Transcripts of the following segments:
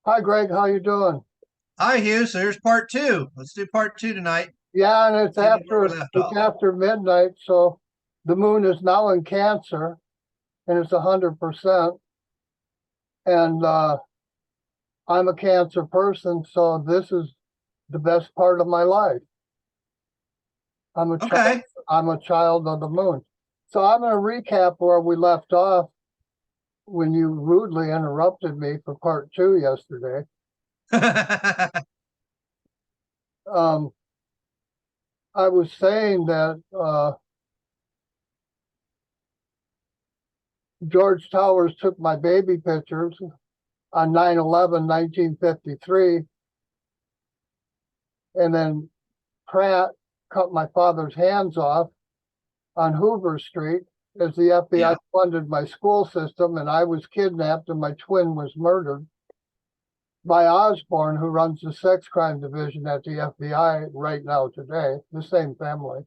Hi, Greg. How you doing? Hi, Hugh. So here's part two. Let's do part two tonight. Yeah, and it's Continue where we after left it's off. after midnight, so the moon is now in Cancer, and it's 100%. And I'm a Cancer person, so this is the best part of my life. I'm a child. Okay. I'm a child of the moon. So I'm going to recap where we left off when you rudely interrupted me for part two yesterday. Um, I was saying that George Towers took my baby pictures on 9/11, 1953, and then Pratt cut my father's hands off on Hoover Street as the FBI Yeah. funded my school system, and I was kidnapped and my twin was murdered by Osborne, who runs the sex crime division at the FBI right now today, the same family.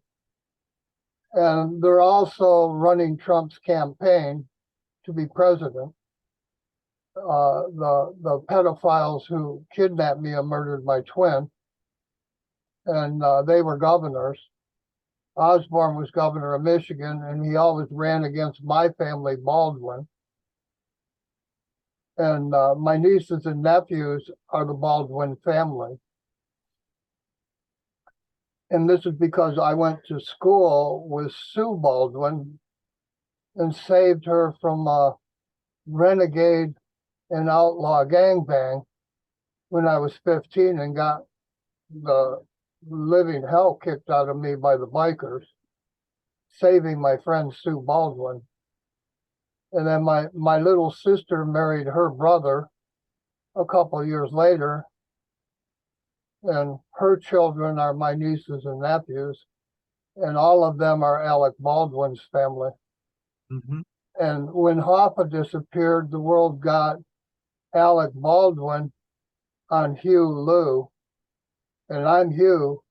And they're also running Trump's campaign to be president. The pedophiles who kidnapped me and murdered my twin, and they were governors. Osborne was governor of Michigan, and he always ran against my family, Baldwin. And my nieces and nephews are the Baldwin family. And this is because I went to school with Sue Baldwin and saved her from a renegade and outlaw gangbang when I was 15 and got the living hell kicked out of me by the bikers, saving my friend Sue Baldwin. And then my little sister married her brother a couple of years later, and her children are my nieces and nephews, and all of them are Alec Baldwin's family. Hmm. And when Hoffa disappeared, the world got Alec Baldwin on Hugh Lou, and I'm Hugh,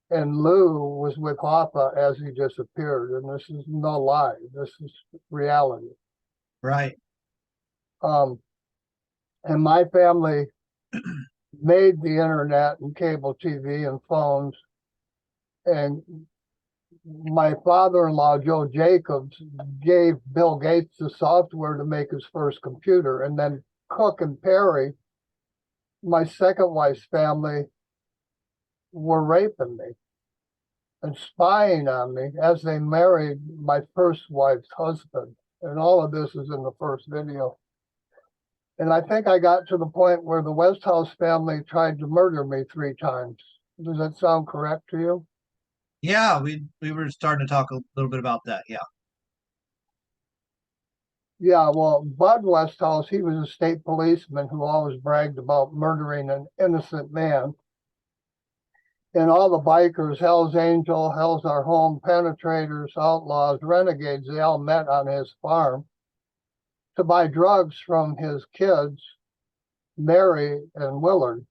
and Lou was with Hoffa as he disappeared. And this is no lie, this is reality. Right. Um, and my family made the internet and cable TV and phones. And my father-in-law, Joe Jacobs, gave Bill Gates the software to make his first computer. And then Cook and Perry, my second wife's family, were raping me and spying on me as they married my first wife's husband. And all of this is in the first video. And I think I got to the point where the Westhouse family tried to murder me 3 times. Does that sound correct to you? Yeah, we were starting to talk a little bit about that. Yeah. Yeah, well, Bud Westhouse, he was a state policeman who always bragged about murdering an innocent man. And all the bikers, Hell's Angel, Hell's Our Home, penetrators, outlaws, renegades, they all met on his farm to buy drugs from his kids, Mary and Willard.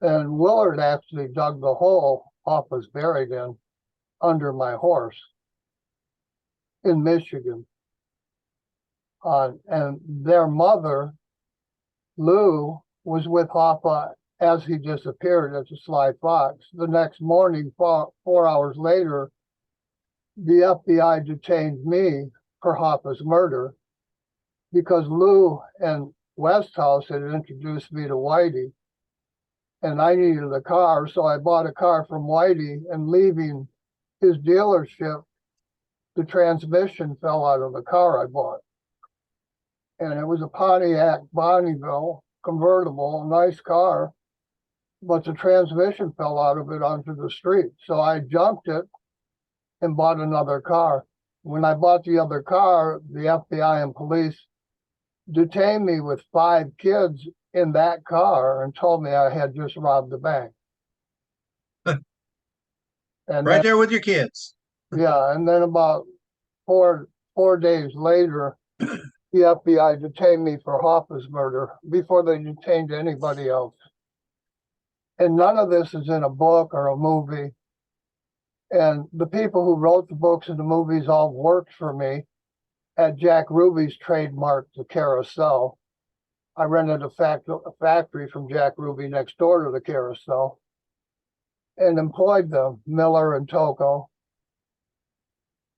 And Willard actually dug the hole Hop was buried in under my horse in Michigan. And their mother, Lou, was with Hoffa as he disappeared as a sly fox. The next morning, 4 hours later, the FBI detained me for Hoffa's murder because Lou and Westhouse had introduced me to Whitey, and I needed a car, so I bought a car from Whitey, and leaving his dealership, the transmission fell out of the car I bought. And it was a Pontiac Bonneville convertible, a nice car, but the transmission fell out of it onto the street. So I junked it and bought another car. When I bought the other car, the FBI and police detained me with 5 kids in that car and told me I had just robbed the bank. And Right then, there with your kids. yeah, and then about four days later, the FBI detained me for Hoffa's murder before they detained anybody else. And none of this is in a book or a movie. And the people who wrote the books and the movies all worked for me at Jack Ruby's trademark, the Carousel. I rented a factory from Jack Ruby next door to the carousel and employed them, Miller and Toko.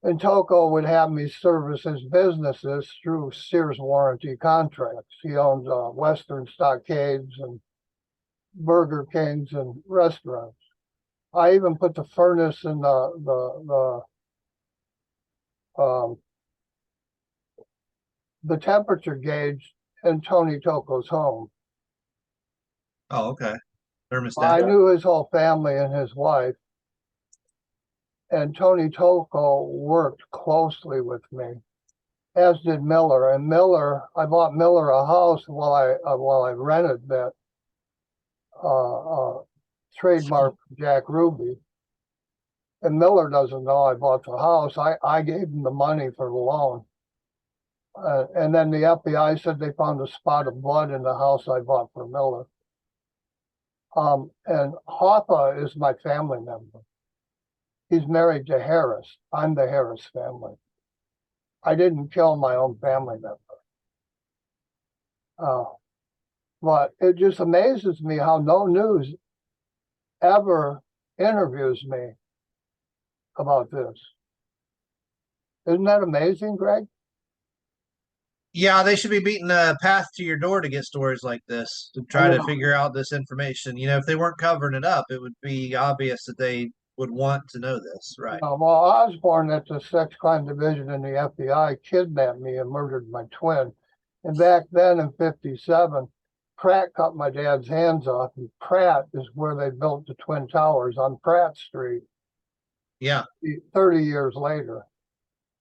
And Toko would have me service his businesses through Sears warranty contracts. He owned Western Stockades and Burger Kings and restaurants. I even put the furnace in the temperature gauge in Tony Toko's home. Oh, okay. I Thermostat. knew his whole family and his wife. And Tony Toko worked closely with me, as did Miller. And Miller, I bought Miller a house while I rented that trademark Jack Ruby. And Miller doesn't know I bought the house. I gave him the money for the loan. And then the FBI said they found a spot of blood in the house I bought for Miller. And Hoffa is my family member. He's married to Harris. I'm the Harris family. I didn't kill my own family member. But it just amazes me how no news ever interviews me about this. Isn't that amazing, Greg? Yeah, they should be beating a path to your door to get stories like this, to try to figure out this information. You know, if they weren't covering it up, it would be obvious that they would want to know this, right? Well, Osborne at the Sex Crime Division in the FBI kidnapped me and murdered my twin. And back then in '57, Pratt cut my dad's hands off, and Pratt is where they built the Twin Towers on Pratt Street. Yeah. 30 years later.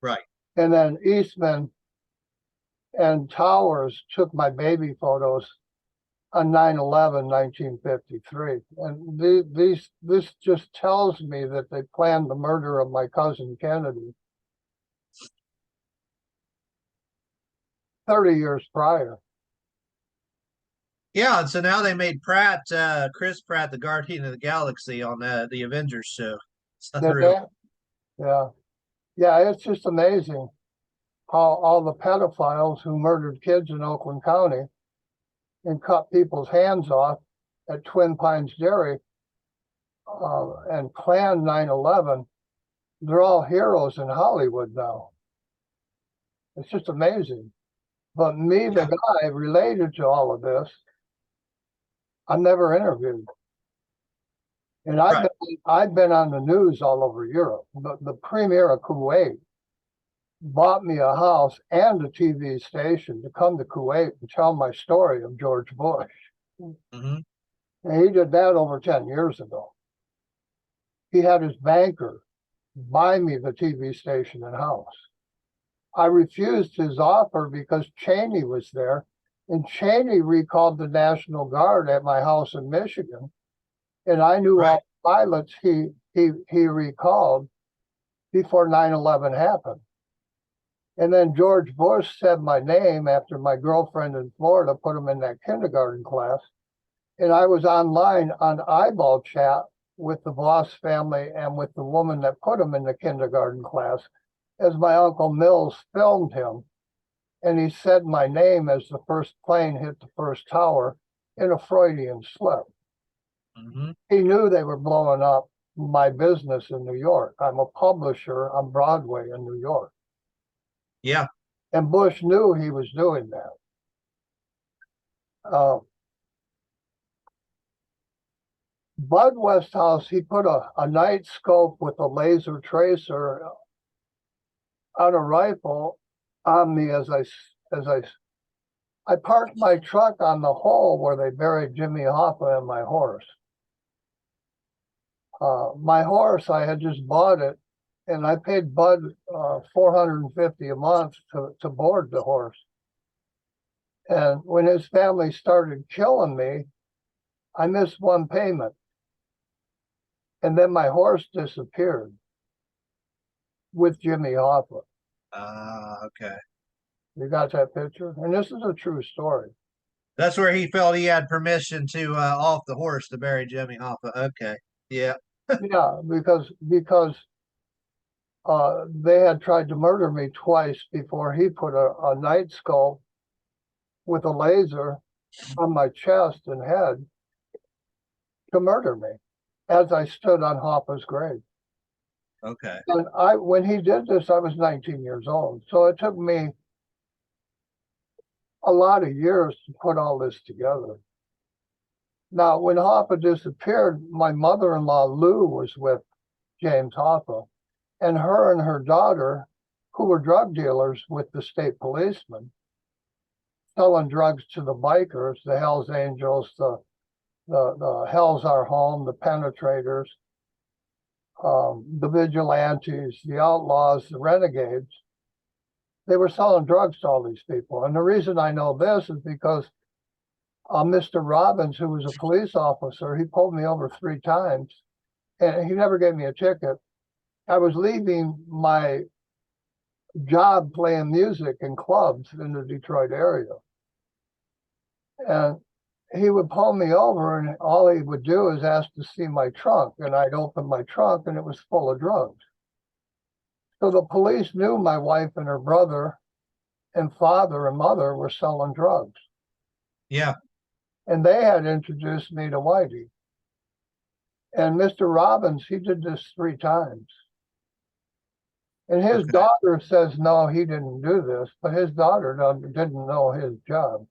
Right. And then Eastman and Towers took my baby photos on 9/11, 1953. And this just tells me that they planned the murder of my cousin Kennedy 30 years prior. Yeah, and so now they made Pratt, Chris Pratt, the Guardian of the Galaxy on the Avengers show. It's unreal. Yeah. Yeah, it's just amazing how all the pedophiles who murdered kids in Oakland County and cut people's hands off at Twin Pines Dairy and planned 9/11, they're all heroes in Hollywood now. It's just amazing. But me, the guy related to all of this, I'm never interviewed. And I've been on the news all over Europe. The premier of Kuwait bought me a house and a TV station to come to Kuwait and tell my story of George Bush. Mm-hmm. And he did that over 10 years ago. He had his banker buy me the TV station and house. I refused his offer because Cheney was there, and Cheney recalled the National Guard at my house in Michigan. And I knew all the pilots he recalled before 9/11 happened. And then George Bush said my name after my girlfriend in Florida put him in that kindergarten class. And I was online on eyeball chat with the Voss family and with the woman that put him in the kindergarten class as my Uncle Mills filmed him. And he said my name as the first plane hit the first tower in a Freudian slip. Mm-hmm. He knew they were blowing up my business in New York. I'm a publisher on Broadway in New York. Yeah. And Bush knew he was doing that. Bud Westhouse, he put a night scope with a laser tracer on a rifle on me as I parked my truck on the hole where they buried Jimmy Hoffa and my horse. My horse, I had just bought it, and I paid Bud $450 a month to board the horse. And when his family started killing me, I missed one payment. And then my horse disappeared with Jimmy Hoffa. Okay. You got that picture? And this is a true story. That's where he felt he had permission to off the horse to bury Jimmy Hoffa. Okay. Yeah. Yeah, because they had tried to murder me twice before he put a night scope with a laser on my chest and head to murder me as I stood on Hoffa's grave. Okay. And when he did this, I was 19 years old. So it took me a lot of years to put all this together. Now, when Hoffa disappeared, my mother-in-law, Lou, was with James Hoffa, and her daughter, who were drug dealers with the state policeman, selling drugs to the bikers, the Hells Angels, the Hells Our Home, the Penetrators, the Vigilantes, the Outlaws, the Renegades. They were selling drugs to all these people. And the reason I know this is because Mr. Robbins, who was a police officer, he pulled me over 3 times and he never gave me a ticket. I was leaving my job playing music in clubs in the Detroit area. And he would pull me over and all he would do is ask to see my trunk. And I'd open my trunk and it was full of drugs. So the police knew my wife and her brother and father and mother were selling drugs. Yeah. And they had introduced me to Whitey. And Mr. Robbins, he did this 3 times. And his daughter says, no, he didn't do this, but his daughter didn't know his job.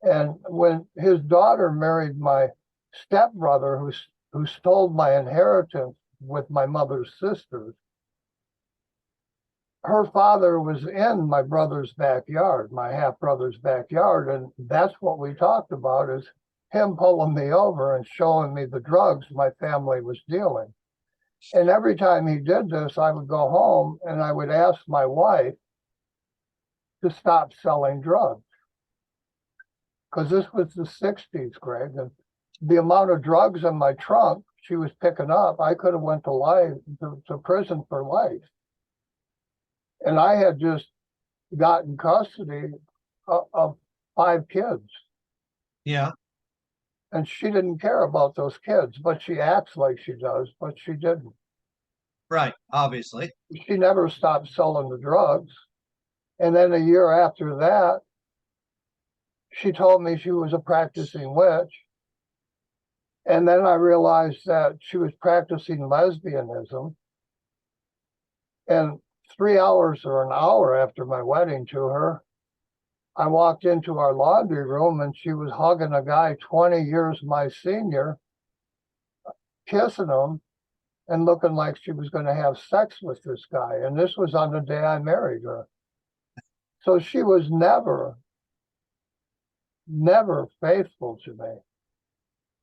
And when his daughter married my stepbrother, who stole my inheritance with my mother's sisters, her father was in my brother's backyard, my half-brother's backyard, and that's what we talked about, is him pulling me over and showing me the drugs my family was dealing. And every time he did this, I would go home and I would ask my wife to stop selling drugs. Because this was the 60s, Greg, and the amount of drugs in my trunk she was picking up, I could have went to prison for life. And I had just gotten custody of 5 kids. Yeah. And she didn't care about those kids, but she acts like she does, but she didn't. Right, obviously. She never stopped selling the drugs. And then a year after that, she told me she was a practicing witch. And then I realized that she was practicing lesbianism. And 3 hours or an hour after my wedding to her, I walked into our laundry room and she was hugging a guy 20 years my senior, kissing him and looking like she was going to have sex with this guy. And this was on the day I married her. So she was never faithful to me.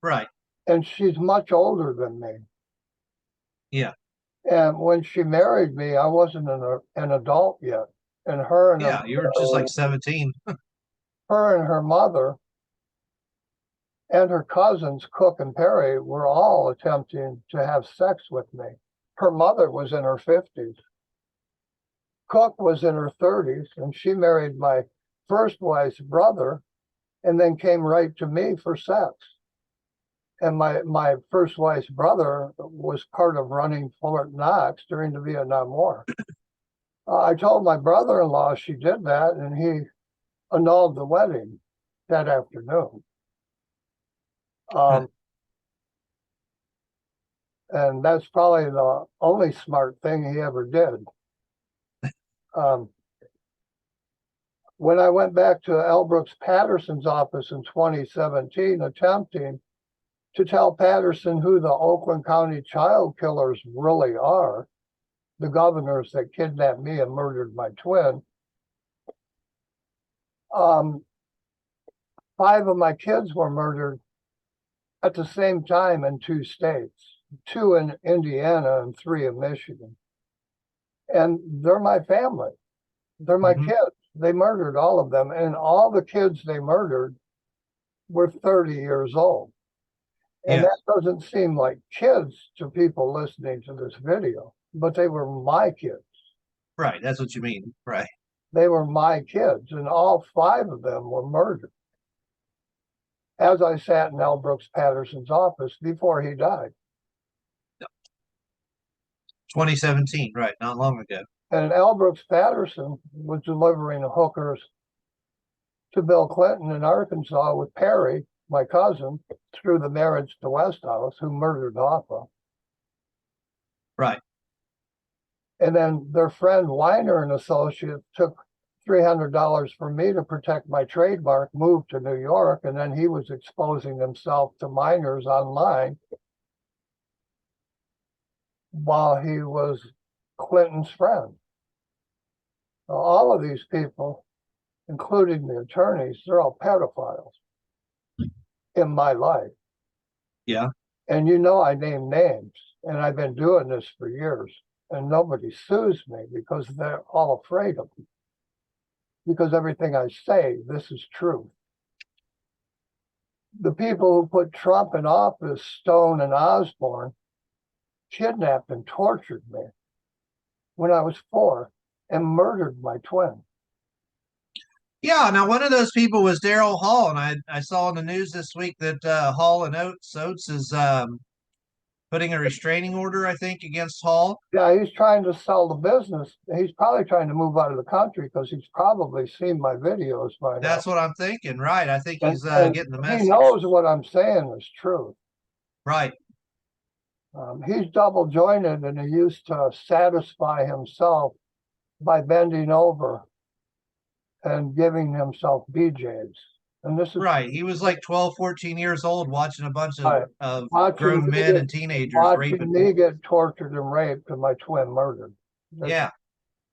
Right. And she's much older than me. Yeah. And when she married me, I wasn't an adult yet. And her and you were just like 17. Her and her mother and her cousins, Cook and Perry, were all attempting to have sex with me. Her mother was in her 50s. Cook was in her 30s, and she married my first wife's brother and then came right to me for sex. And my first wife's brother was part of running Fort Knox during the Vietnam War. I told my brother-in-law she did that, and he annulled the wedding that afternoon. And that's probably the only smart thing he ever did. When I went back to L. Brooks Patterson's office in 2017, attempting to tell Patterson who the Oakland County Child killers really are, the governors that kidnapped me and murdered my twin, 5 of my kids were murdered at the same time in 2 states, 2 in Indiana and 3 in Michigan. And they're my family. They're my kids. They murdered all of them. And all the kids they murdered were 30 years old. And that doesn't seem like kids to people listening to this video, but they were my kids. Right, that's what you mean. Right. They were my kids, and all 5 of them were murdered as I sat in L. Brooks Patterson's office before he died. 2017, right, not long ago. And L. Brooks Patterson was delivering hookers to Bill Clinton in Arkansas with Perry, my cousin, through the marriage to Westhouse, who murdered Hoffa. Right. And then their friend Weiner and Associates took $300 from me to protect my trademark, moved to New York, and then he was exposing himself to minors online while he was Clinton's friend. So all of these people, including the attorneys, they're all pedophiles in my life. Yeah. And you know, I name names, and I've been doing this for years, and nobody sues me because they're all afraid of me. Because everything I say, this is true. The people who put Trump in office, Stone and Osborne, kidnapped and tortured me when I was 4 and murdered my twin. Yeah, now one of those people was Daryl Hall, and I saw in the news this week that Hall and Oates is putting a restraining order, I think, against Hall. Yeah, he's trying to sell the business. He's probably trying to move out of the country because he's probably seen my videos by now. That's what I'm thinking, right? I think he's And getting the message. he knows what I'm saying is true. Right. He's double jointed, and he used to satisfy himself by bending over and giving himself BJs. And this is right. He was like 12, 14 years old watching a bunch right. of Watching grown men and teenagers watching me raping. get tortured and raped and my twin murdered. Yeah.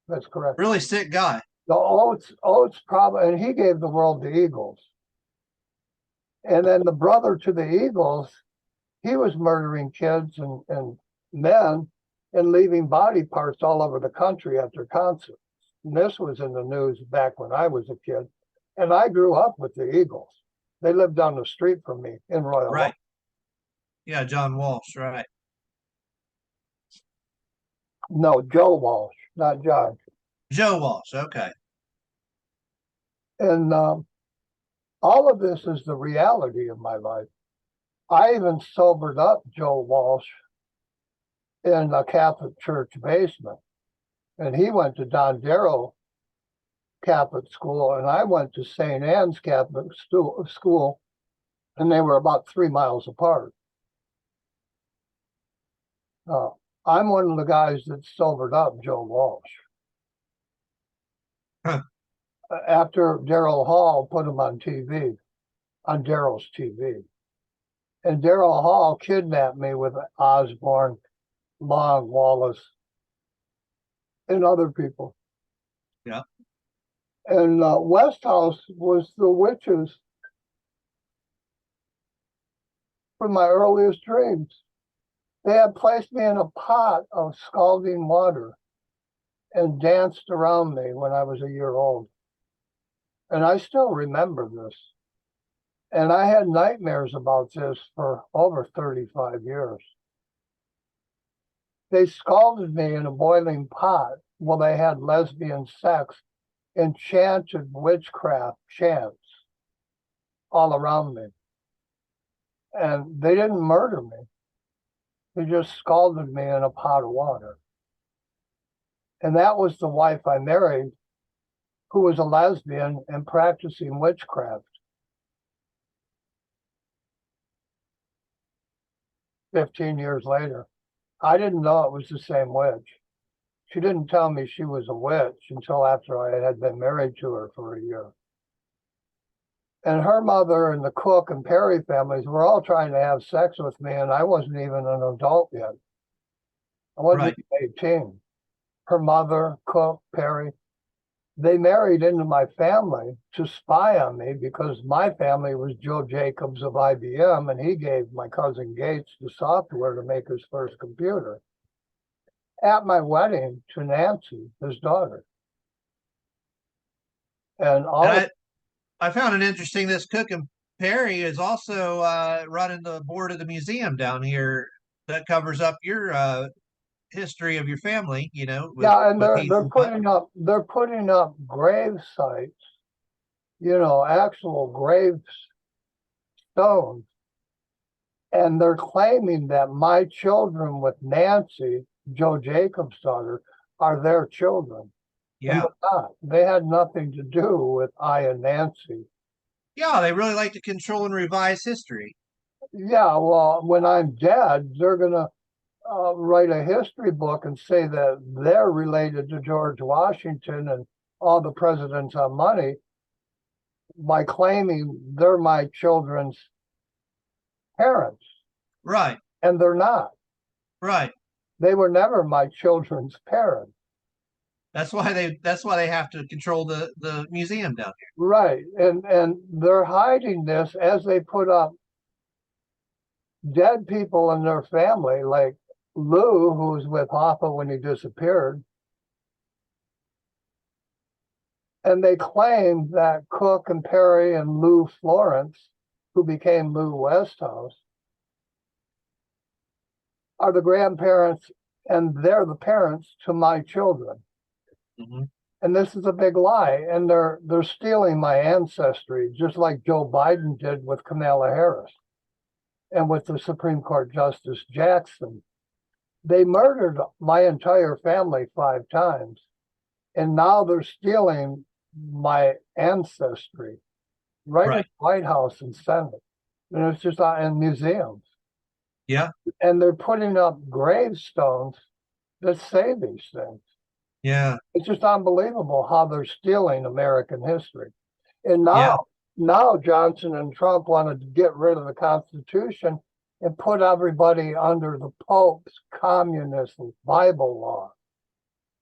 That's correct. Really sick guy. The Oates probably, and he gave the world the Eagles. And then the brother to the Eagles, he was murdering kids and men and leaving body parts all over the country at their concerts. And this was in the news back when I was a kid. And I grew up with the Eagles. They lived down the street from me in Royal. Right. Yeah, John Walsh, right. No, Joe Walsh, not John. Joe Walsh, okay. And all of this is the reality of my life. I even sobered up Joe Walsh in a Catholic church basement. And he went to Don Darrow Catholic school, and I went to St. Anne's Catholic school, and they were about 3 miles apart. I'm one of the guys that sobered up Joe Walsh. Huh. After Daryl Hall put him on TV, on Daryl's TV. And Daryl Hall kidnapped me with Osborne, Long, Wallace, and other people. Yeah. And Westhouse was the witches from my earliest dreams. They had placed me in a pot of scalding water and danced around me when I was a year old. And I still remember this. And I had nightmares about this for over 35 years. They scalded me in a boiling pot while they had lesbian sex and chanted witchcraft chants all around me. And they didn't murder me. They just scalded me in a pot of water. And that was the wife I married, who was a lesbian and practicing witchcraft. 15 years later. I didn't know it was the same witch. She didn't tell me she was a witch until after I had been married to her for a year. And her mother and the Cook and Perry families were all trying to have sex with me, and I wasn't even an adult yet. I wasn't even 18. Her mother, Cook, Perry, they married into my family to spy on me because my family was Joe Jacobs of IBM, and he gave my cousin Gates the software to make his first computer at my wedding to Nancy, his daughter. And I found it interesting. This Cook and Perry is also running the board of the museum down here that covers up your history of your family, you know. Yeah, and they're putting up grave sites, you know, actual grave stones, and they're claiming that my children with Nancy, Joe Jacobs' daughter, are their children. Yeah, They had nothing to do with I and Nancy Yeah, they really like to control and revise history. Yeah, well, when I'm dead, they're gonna write a history book and say that they're related to George Washington and all the presidents on money by claiming they're my children's parents, Right, and they're not. right. They were never my children's parents. That's why they have to control the museum down Right. And they're hiding this as they put up dead people in their family, like Lou, who was with Hoffa when he disappeared. And they claim that Cook and Perry and Lou Florence, who became Lou Westhouse, are the grandparents and they're the parents to my children. here. Hmm. And this is a big lie. And they're stealing my ancestry, just like Joe Biden did with Kamala Harris and with the Supreme Court Justice Jackson. They murdered my entire family 5 times. And now they're stealing my ancestry right in Right. the White House and Senate. And it's just in museums. Yeah. And they're putting up gravestones that say these things. Yeah. It's just unbelievable how they're stealing American history. And Yeah. now Johnson and Trump wanted to get rid of the Constitution and put everybody under the Pope's communist Bible law.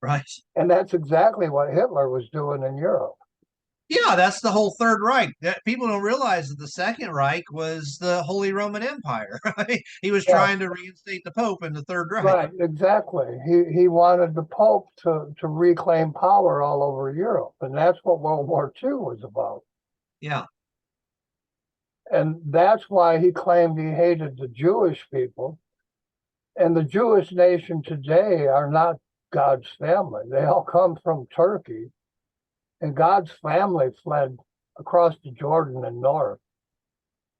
Right. And that's exactly what Hitler was doing in Europe. Yeah, that's the whole Third Reich. That people don't realize that the Second Reich was the Holy Roman Empire. Right? He was Yeah, trying to reinstate the Pope in the Third Reich. right, exactly. He wanted the Pope to reclaim power all over Europe. And that's what World War II was about. Yeah. And that's why he claimed he hated the Jewish people. And the Jewish nation today are not God's family. They all come from Turkey. And God's family fled across the Jordan and north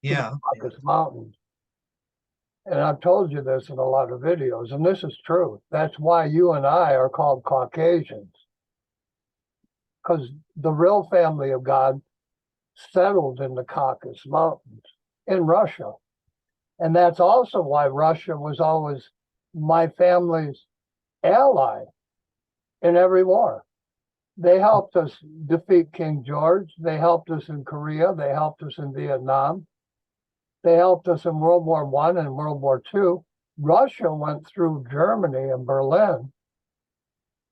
to the Yeah. Caucasus Mountains. And I've told you this in a lot of videos, and this is true. That's why you and I are called Caucasians, because the real family of God settled in the Caucasus Mountains in Russia. And that's also why Russia was always my family's ally in every war. They helped us defeat King George. They helped us in Korea. They helped us in Vietnam. They helped us in World War I and World War II. Russia went through Germany and Berlin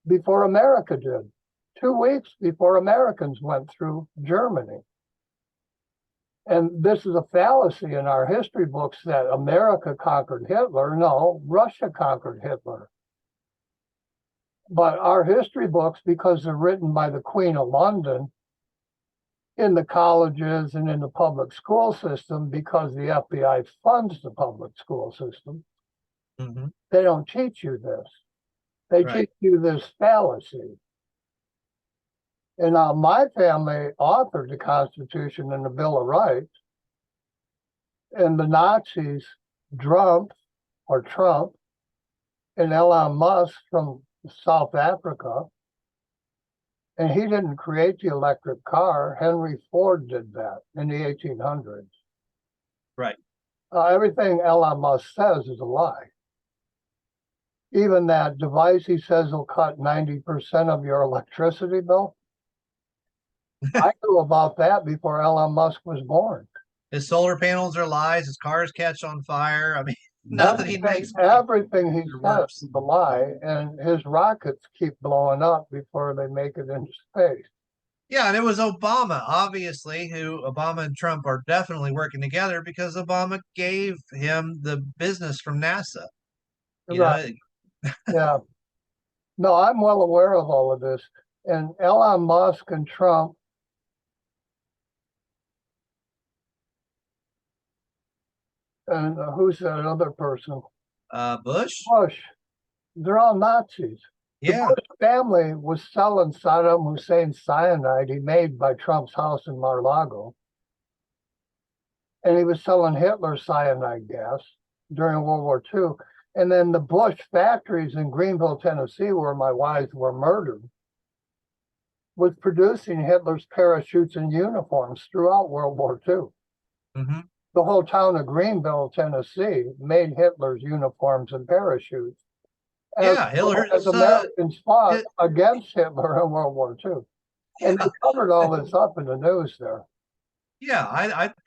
before America did. 2 weeks before Americans went through Germany. And this is a fallacy in our history books that America conquered Hitler. No, Russia conquered Hitler. But our history books, because they're written by the Queen of London in the colleges and in the public school system, because the FBI funds the public school system, Hmm. they don't teach you this. They Right. teach you this fallacy. And my family authored the Constitution and the Bill of Rights, and the Nazis, Trump, and Elon Musk from South Africa. And he didn't create the electric car. Henry Ford did that in the 1800s. Right. Everything Elon Musk says is a lie. Even that device he says will cut 90% of your electricity bill. I knew about that before Elon Musk was born. His solar panels are lies. His cars catch on fire. I mean, nothing he makes Everything he says works. is a lie, and his rockets keep blowing up before they make it into space. Yeah, and it was Obama, obviously, who Obama and Trump are definitely working together because Obama gave him the business from NASA. You Right. know, Yeah. No, I'm well aware of all of this. And Elon Musk and Trump, and who's that other person? Bush. Bush. They're all Nazis. The Yeah. Bush family was selling Saddam Hussein's cyanide he made by Trump's house in Mar-a-Lago. And he was selling Hitler cyanide gas during World War II. And then the Bush factories in Greenville, Tennessee, where my wives were murdered, was producing Hitler's parachutes and uniforms throughout World War II. Mm-hmm. The whole town of Greenville, Tennessee, made Hitler's uniforms and parachutes Yeah, Hitler. as Americans fought against Hitler in World War II. And they covered all this up in the news there. Yeah,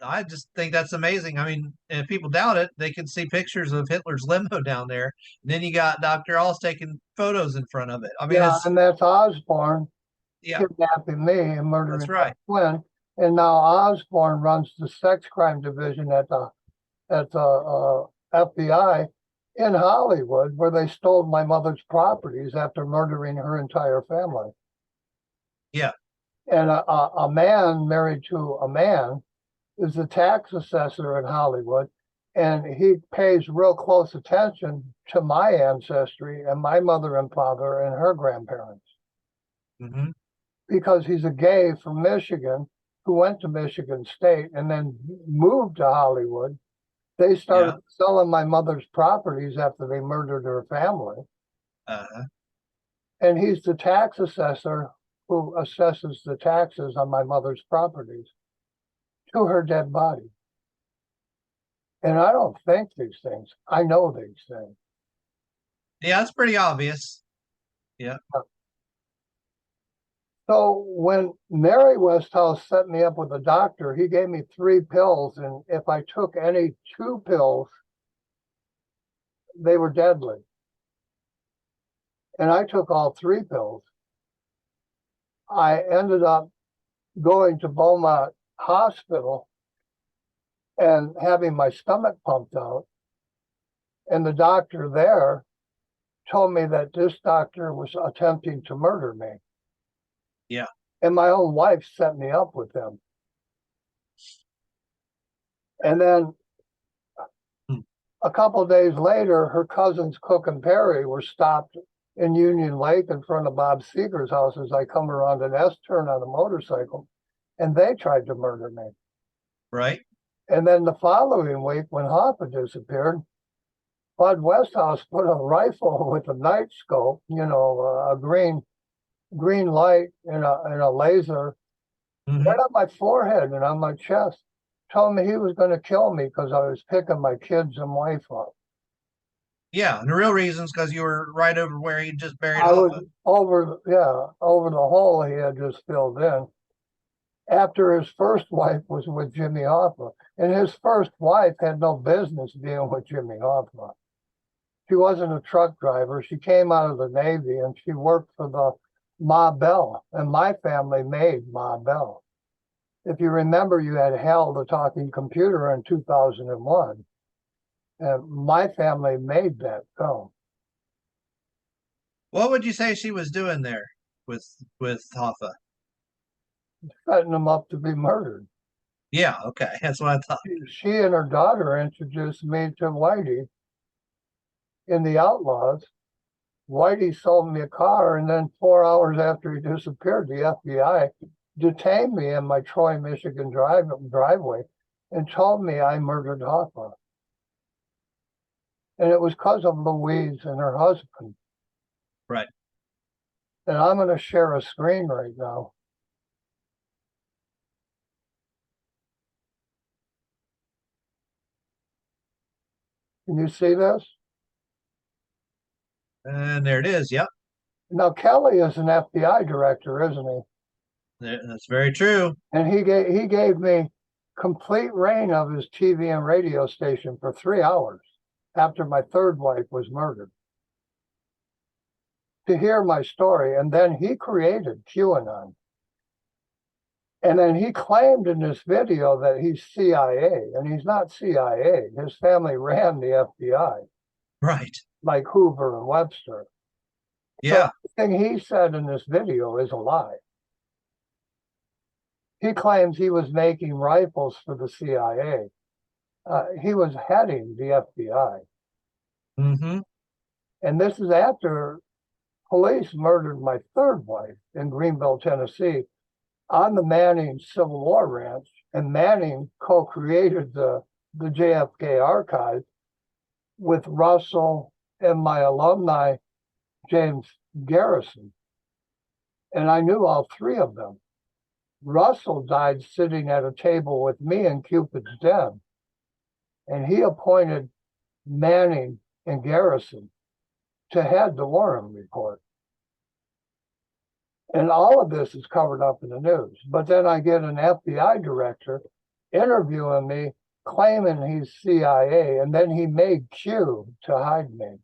I just think that's amazing. I mean, if people doubt it, they can see pictures of Hitler's limo down there. And then you got Dr. Oz taking photos in front of it. I mean, Yeah, it's and that's Osborne yeah, kidnapping me and murdering that's my right. twin. And now Osborne runs the sex crime division at the FBI in Hollywood, where they stole my mother's properties after murdering her entire family. Yeah. And a man married to a man is the tax assessor in Hollywood, and he pays real close attention to my ancestry and my mother and father and her grandparents. Mm-hmm. Because he's a gay from Michigan who went to Michigan State and then moved to Hollywood. They started selling my mother's properties after they murdered her family. Uh-huh. And he's the tax assessor who assesses the taxes on my mother's properties to her dead body. And I don't think these things. I know these things. Yeah, it's pretty obvious. Yeah. So when Mary Westhouse set me up with a doctor, he gave me 3 pills. And if I took any 2 pills, they were deadly. And I took all 3 pills. I ended up going to Beaumont Hospital and having my stomach pumped out. And the doctor there told me that this doctor was attempting to murder me. Yeah. And my own wife set me up with him. And then a couple of days later, her cousins Cook and Perry were stopped in Union Lake in front of Bob Seeger's house as I come around an S-turn on a motorcycle, and they tried to murder me. Right. And then the following week, when Hoffa disappeared, Bud Westhouse put a rifle with a night scope, a green light and a laser right on my forehead and on my chest. Told me he was going to kill me because I was picking my kids and wife up. Yeah, and the real reason is because you were right over where he just buried I was Hoffa. over the hole he had just filled in. After his first wife was with Jimmy Hoffa, and his first wife had no business being with Jimmy Hoffa. She wasn't a truck driver. She came out of the Navy and she worked for the Ma Bell, and my family made Ma Bell. If you remember, you had Hal the talking computer in 2001, and my family made that film. What would you say she was doing there with Hoffa? Setting them up to be murdered. Yeah, okay, that's what I thought. She and her daughter introduced me to Whitey in The Outlaws. Whitey sold me a car, and then 4 hours after he disappeared, the FBI detained me in my Troy, Michigan driveway and told me I murdered Hoffa. And it was because of Louise and her husband. Right. And I'm going to share a screen right now. Can you see this? And there it is. Yep. Now, Kelly is an FBI director, isn't he? That's very true. And he gave me complete reign of his TV and radio station for 3 hours after my third wife was murdered to hear my story. And then he created QAnon. And then he claimed in this video that he's CIA, and he's not CIA. His family ran the FBI. Right. Like Hoover and Webster. Yeah. So everything he said in this video is a lie. He claims he was making rifles for the CIA. He was heading the FBI. Mm-hmm. And this is after police murdered my third wife in Greenville, Tennessee, on the Manning Civil War Ranch. And Manning co-created the JFK archive with Russell and my alumni, James Garrison. and I knew all three of them. Russell died sitting at a table with me in Cupid's Den, and he appointed Manning and Garrison to head the Warren Report. And all of this is covered up in the news. But then I get an FBI director interviewing me, claiming he's CIA, and then he made Q to hide me.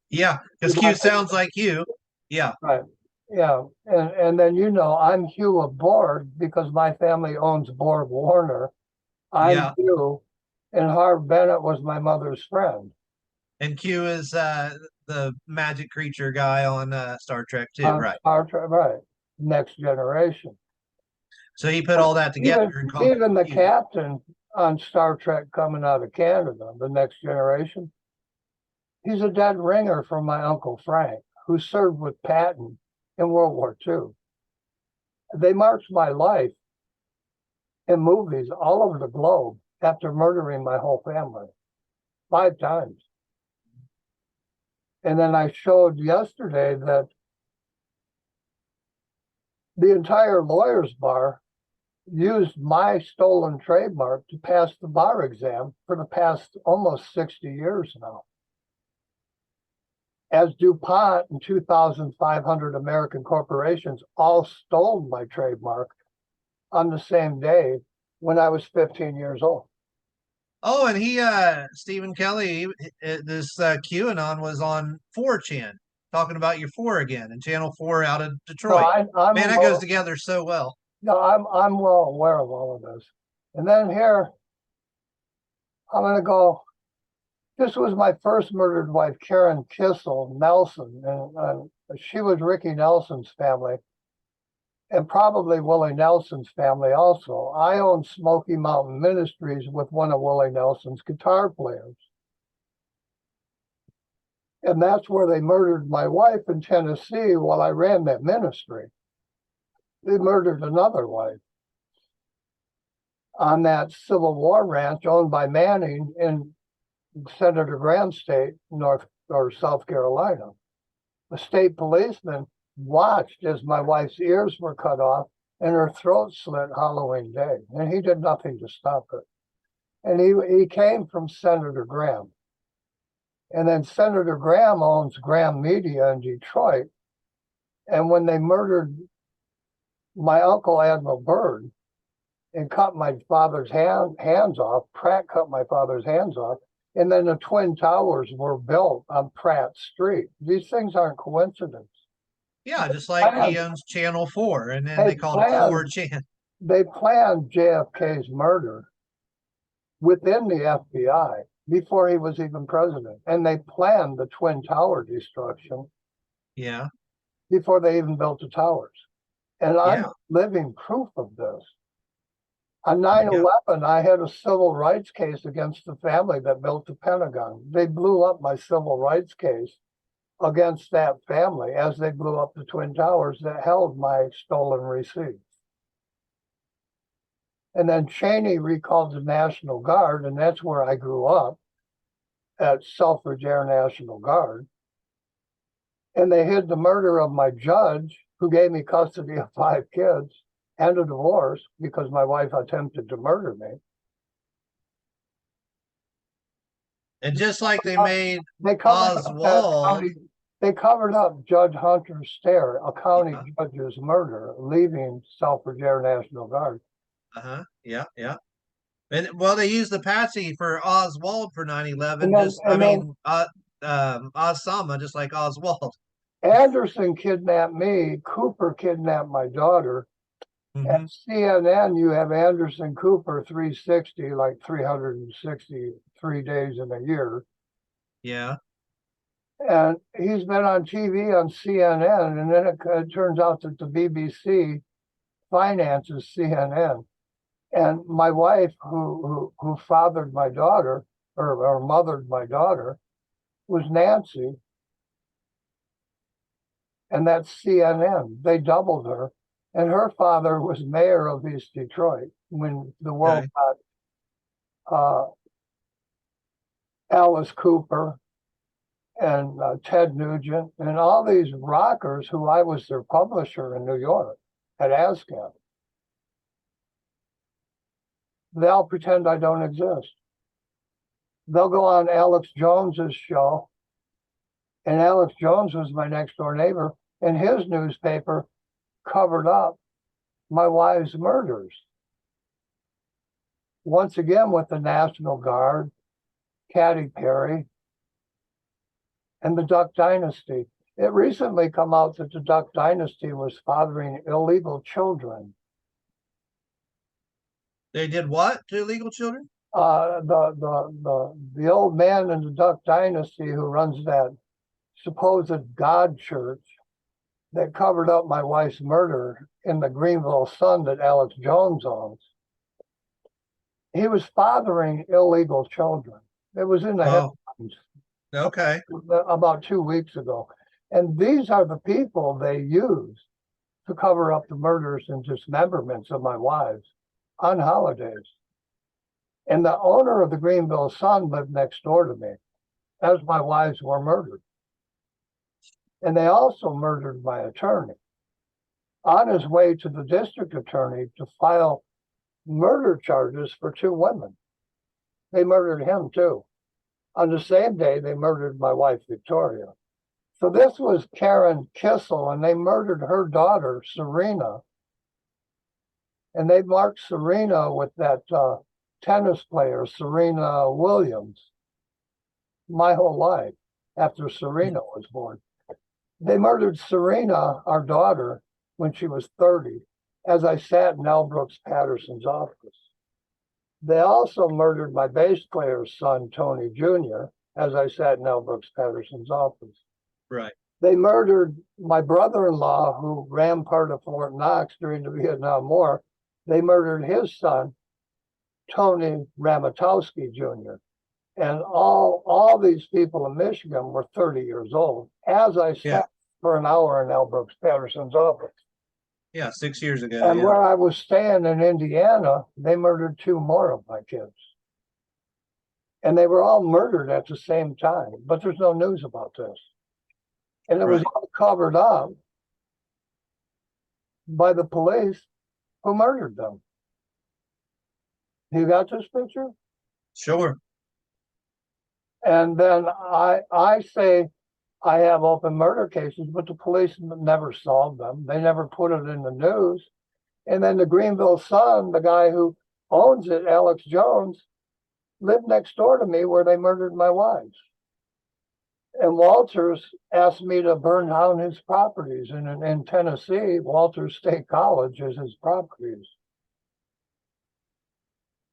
Yeah, because Q sounds like you. Yeah. Right. Yeah. And then, I'm Hugh of Board because my family owns Board Warner. I'm Hugh, and Harv Bennett was my mother's friend. And Q is the magic creature guy on Star Trek too, right? Star Trek, right. Next Generation. So he put all that together. Even the captain on Star Trek coming out of Canada, the Next Generation, he's a dead ringer from my Uncle Frank, who served with Patton in World War II. They marched my life in movies all over the globe after murdering my whole family 5 times. And then I showed yesterday that the entire lawyer's bar used my stolen trademark to pass the bar exam for the past almost 60 years now. As DuPont and 2,500 American corporations all stole my trademark on the same day when I was 15 years old. Oh, and Stephen Kelly, this QAnon was on 4chan, talking about your 4 again, and Channel 4 out of Detroit. Man, that goes together so well. No, I'm well aware of all of this. And then here, I'm going to go. This was my first murdered wife, Karen Kissel Nelson, and she was Ricky Nelson's family, and probably Willie Nelson's family also. I owned Smoky Mountain Ministries with one of Willie Nelson's guitar players. And that's where they murdered my wife in Tennessee while I ran that ministry. They murdered another wife on that Civil War ranch owned by Manning in Senator Graham's state, South Carolina. A state policeman watched as my wife's ears were cut off and her throat slit Halloween Day, and he did nothing to stop it. And he came from Senator Graham. And then Senator Graham owns Graham Media in Detroit. And when they murdered my uncle, Admiral Byrd, and cut my father's hands off, Pratt cut my father's hands off, and then the Twin Towers were built on Pratt Street. These things aren't coincidence. Yeah, just like he owns Channel 4, and then they called it 4chan. They planned JFK's murder within the FBI before he was even president. And they planned the Twin Tower destruction before they even built the towers. And I'm living proof of this. On 9/11, I had a civil rights case against the family that built the Pentagon. They blew up my civil rights case against that family as they blew up the Twin Towers that held my stolen receipts. And then Cheney recalled the National Guard, and that's where I grew up, at Selfridge Air National Guard. And they hid the murder of my judge, who gave me custody of 5 kids and a divorce because my wife attempted to murder me. And just like they made Oswald, they covered up Judge Hunter Stare, a county judge's murder, leaving Selfridge Air National Guard. Yeah. And well, they used Apache for Oswald for 9/11. Osama, just like Oswald. Anderson kidnapped me. Cooper kidnapped my daughter. At CNN, you have Anderson Cooper 360, like 363 days in a year. Yeah. And he's been on TV on CNN, and then it turns out that the BBC finances CNN. And my wife, who fathered my daughter, or mothered my daughter, was Nancy. And that's CNN. They doubled her. And her father was mayor of East Detroit when the world got Alice Cooper and Ted Nugent, and all these rockers who I was their publisher in New York at ASCAP. They all pretend I don't exist. They'll go on Alex Jones's show, and Alex Jones was my next door neighbor, and his newspaper covered up my wife's murders. Once again with the National Guard, Katy Perry, and the Duck Dynasty. It recently come out that the Duck Dynasty was fathering illegal children. They did what to illegal children? The old man in the Duck Dynasty who runs that supposed God church that covered up my wife's murder in the Greenville Sun that Alex Jones owns. He was fathering illegal children. It was in the headlines. Okay. About 2 weeks ago. And these are the people they use to cover up the murders and dismemberments of my wives on holidays. And the owner of the Greenville Sun lived next door to me as my wives were murdered. And they also murdered my attorney on his way to the district attorney to file murder charges for 2 women. They murdered him too. On the same day, they murdered my wife, Victoria. So this was Karen Kissel, and they murdered her daughter, Serena. And they marked Serena with that tennis player, Serena Williams, my whole life after Serena was born. They murdered Serena, our daughter, when she was 30, as I sat in L. Brooks Patterson's office. They also murdered my bass player's son, Tony Jr., as I sat in L. Brooks Patterson's office. Right. They murdered my brother-in-law, who ran part of Fort Knox during the Vietnam War. They murdered his son, Tony Ramatowski Jr. And all these people in Michigan were 30 years old, as I sat for an hour in L. Brooks Patterson's office. Yeah, 6 years ago. And where I was staying in Indiana, they murdered 2 more of my kids. And they were all murdered at the same time, but there's no news about this. And it was all covered up by the police who murdered them. You got this picture? Sure. And then I say I have open murder cases, but the police never solved them. They never put it in the news. And then the Greenville Sun, the guy who owns it, Alex Jones, lived next door to me where they murdered my wives. And Walters asked me to burn down his properties. And in Tennessee, Walters State College is his properties.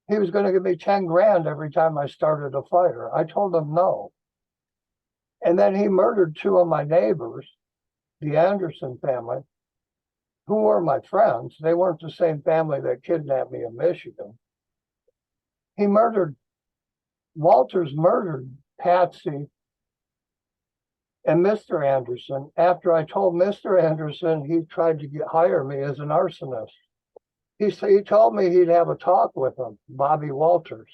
He was going to give me 10 grand every time I started a fire. I told him no. And then he murdered 2 of my neighbors, the Anderson family, who were my friends. They weren't the same family that kidnapped me in Michigan. Walters murdered Patsy and Mr. Anderson after I told Mr. Anderson he tried to hire me as an arsonist. He told me he'd have a talk with him, Bobby Walters.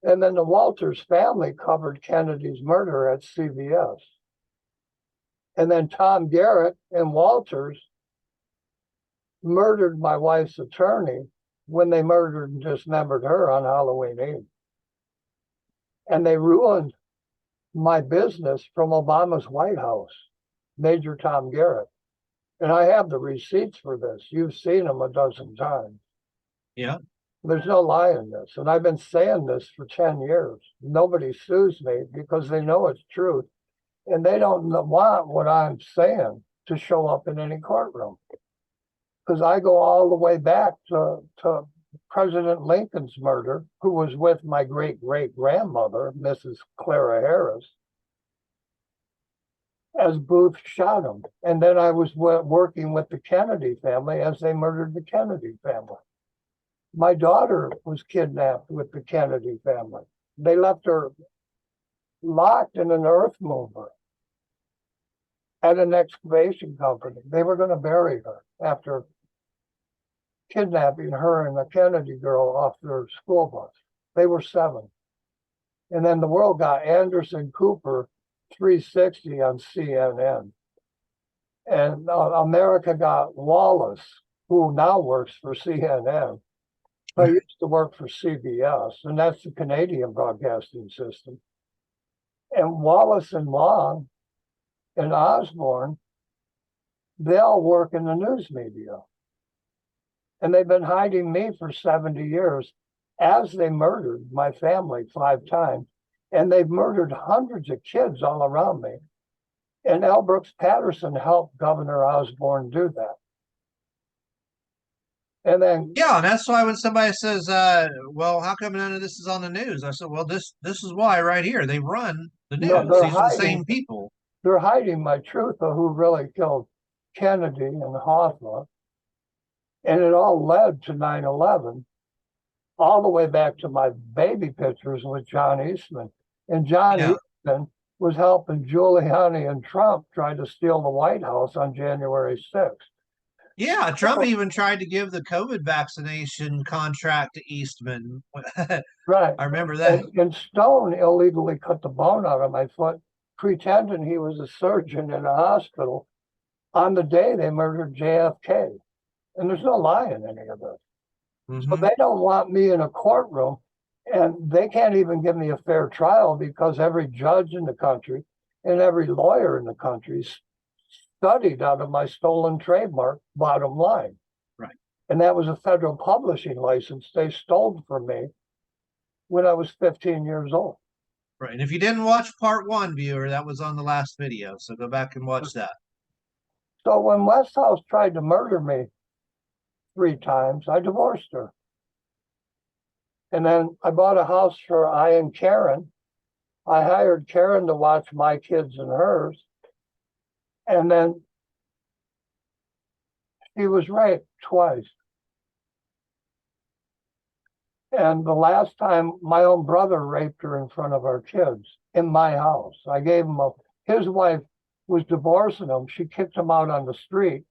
And then the Walters family covered Kennedy's murder at CBS. And then Tom Garrett and Walters murdered my wife's attorney when they murdered and dismembered her on Halloween Eve. And they ruined my business from Obama's White House, Major Tom Garrett. And I have the receipts for this. You've seen them a dozen times. Yeah. There's no lie in this. And I've been saying this for 10 years. Nobody sues me because they know it's truth. And they don't want what I'm saying to show up in any courtroom. Because I go all the way back to President Lincoln's murder, who was with my great-great-grandmother, Mrs. Clara Harris, as Booth shot him. And then I was working with the Kennedy family as they murdered the Kennedy family. My daughter was kidnapped with the Kennedy family. They left her locked in an earth mover at an excavation company. They were going to bury her after kidnapping her and the Kennedy girl off their school bus. They were 7. And then the world got Anderson Cooper 360 on CNN. And America got Wallace, who now works for CNN. I used to work for CBS, and that's the Canadian broadcasting system. And Wallace and Long and Osborne, they all work in the news media. And they've been hiding me for 70 years as they murdered my family 5 times. And they've murdered hundreds of kids all around me. And L. Brooks Patterson helped Governor Osborne do that. And then Yeah, and that's why when somebody says, well, how come none of this is on the news? I said, well, this is why right here. They run the no, news. These are the same people. They're hiding my truth of who really killed Kennedy and Hoffa. And it all led to 9/11, all the way back to my baby pictures with John Eastman. And John Eastman was helping Giuliani and Trump try to steal the White House on January 6th. Yeah, Trump even tried to give the COVID vaccination contract to Eastman. Right. I remember that. And Stone illegally cut the bone out of my foot, pretending he was a surgeon in a hospital on the day they murdered JFK. And there's no lie in any of this. So they don't want me in a courtroom, and they can't even give me a fair trial because every judge in the country and every lawyer in the country studied out of my stolen trademark, bottom line. Right. And that was a federal publishing license they stole from me when I was 15 years old. Right. And if you didn't watch part 1, viewer, that was on the last video. So go back and watch that. So when Westhouse tried to murder me 3 times, I divorced her. And then I bought a house for I and Karen. I hired Karen to watch my kids and hers. And then she was raped twice. And the last time, my own brother raped her in front of our kids in my house. I gave him his wife was divorcing him. She kicked him out on the street.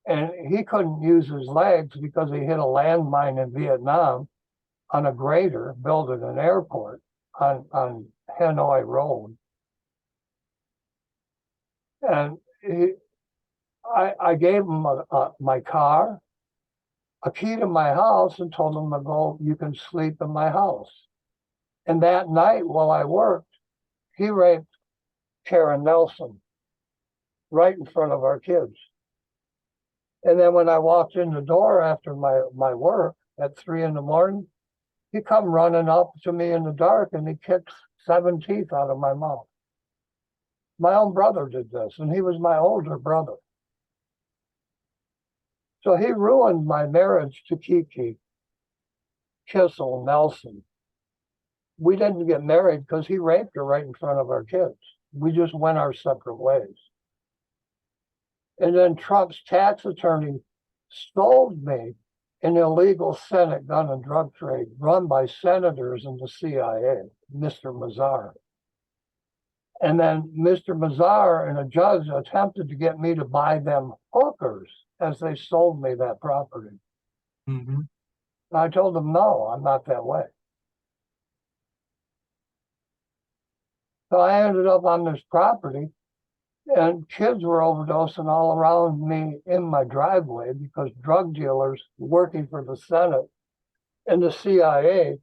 And he couldn't use his legs because he hit a landmine in Vietnam on a grader built at an airport on Hanoi Road. And I gave him my car, a key to my house, and told him to go, you can sleep in my house. And that night while I worked, he raped Karen Nelson right in front of our kids. And then when I walked in the door after my work at 3 a.m, he come running up to me in the dark and he kicked 7 teeth out of my mouth. My own brother did this, and he was my older brother. So he ruined my marriage to Kiki Kissel Nelson. We didn't get married because he raped her right in front of our kids. We just went our separate ways. And then Trump's tax attorney sold me an illegal Senate gun and drug trade run by senators in the CIA, Mr. Mazar. And then Mr. Mazar and a judge attempted to get me to buy them hookers as they sold me that property. And I told them, no, I'm not that way. So I ended up on this property, and kids were overdosing all around me in my driveway because drug dealers working for the Senate and the CIA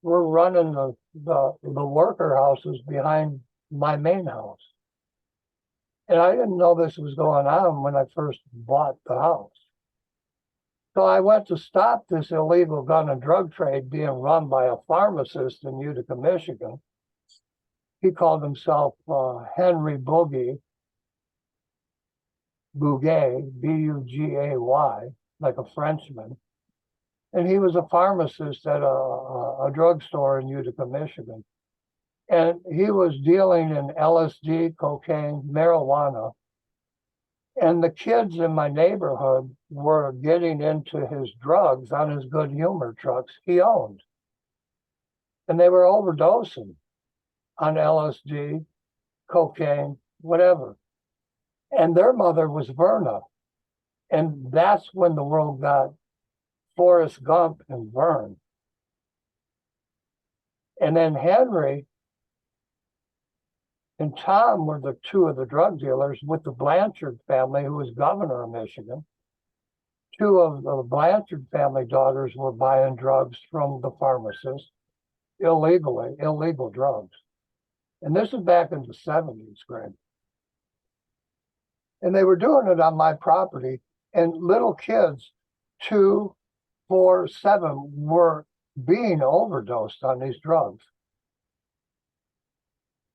were running the worker houses behind my main house. And I didn't know this was going on when I first bought the house. So I went to stop this illegal gun and drug trade being run by a pharmacist in Utica, Michigan. He called himself Henry Bugay, B-U-G-A-Y, like a Frenchman. And he was a pharmacist at a drugstore in Utica, Michigan. And he was dealing in LSD, cocaine, marijuana. And the kids in my neighborhood were getting into his drugs on his Good Humor trucks he owned. And they were overdosing on LSD, cocaine, whatever. And their mother was Verna. And that's when the world got Forrest Gump and Vern. And then Henry and Tom were the two of the drug dealers with the Blanchard family, who was governor of Michigan. Two of the Blanchard family daughters were buying drugs from the pharmacist illegally, illegal drugs. And this is back in the 70s, Greg. And they were doing it on my property, and little kids, 2, 4, 7, were being overdosed on these drugs.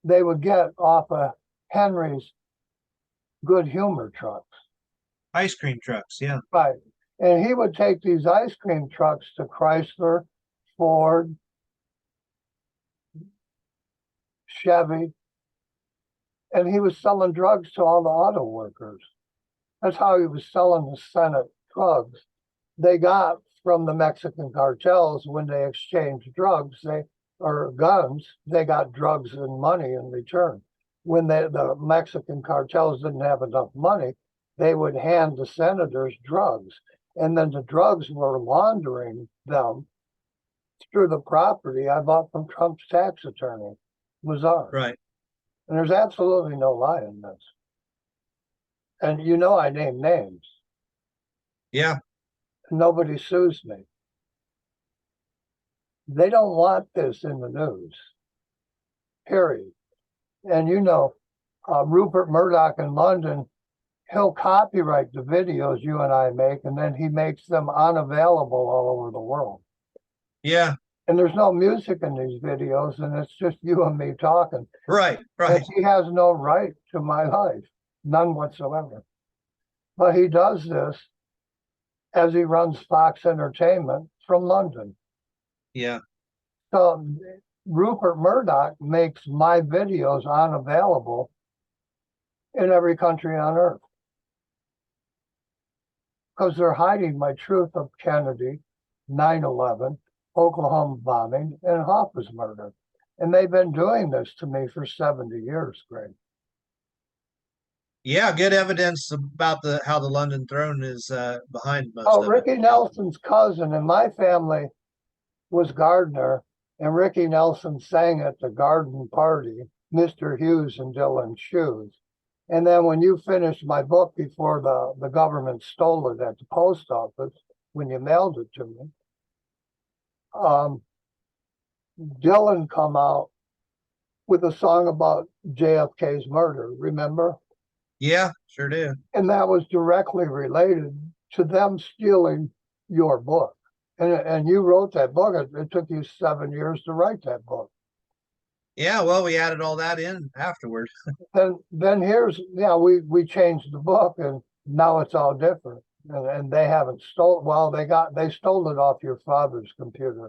They would get off of Henry's Good Humor trucks. Ice cream trucks, yeah. Right. And he would take these ice cream trucks to Chrysler, Ford, Chevy, and he was selling drugs to all the auto workers. That's how he was selling the Senate drugs. They got from the Mexican cartels when they exchanged drugs, or guns, they got drugs and money in return. When the Mexican cartels didn't have enough money, they would hand the senators drugs. And then the drugs were laundering them through the property I bought from Trump's tax attorney, was ours. Right. And there's absolutely no lie in this. And you know I name names. Yeah. Nobody sues me. They don't want this in the news, period. And you know, Rupert Murdoch in London, he'll copyright the videos you and I make, and then he makes them unavailable all over the world. Yeah. And there's no music in these videos, and it's just you and me talking. Right, right. And he has no right to my life, none whatsoever. But he does this as he runs Fox Entertainment from London. Yeah. So Rupert Murdoch makes my videos unavailable in every country on earth, because they're hiding my truth of Kennedy, 9/11, Oklahoma bombing, and Hoffa's murder. And they've been doing this to me for 70 years, Greg. Yeah, good evidence about how the London throne is behind most of Ricky it. Nelson's cousin in my family was Gardner, and Ricky Nelson sang at the garden party, Mr. Hughes and Dylan's Shoes. And then when you finished my book before the government stole it at the post office, when you mailed it to me, Dylan come out with a song about JFK's murder, remember? Yeah, sure do. And that was directly related to them stealing your book. And you wrote that book. It took you 7 years to write that book. Yeah, well, we added all that in afterward. Then here's, we changed the book, and now it's all different. And they haven't stolen. Well, they stole it off your father's computer.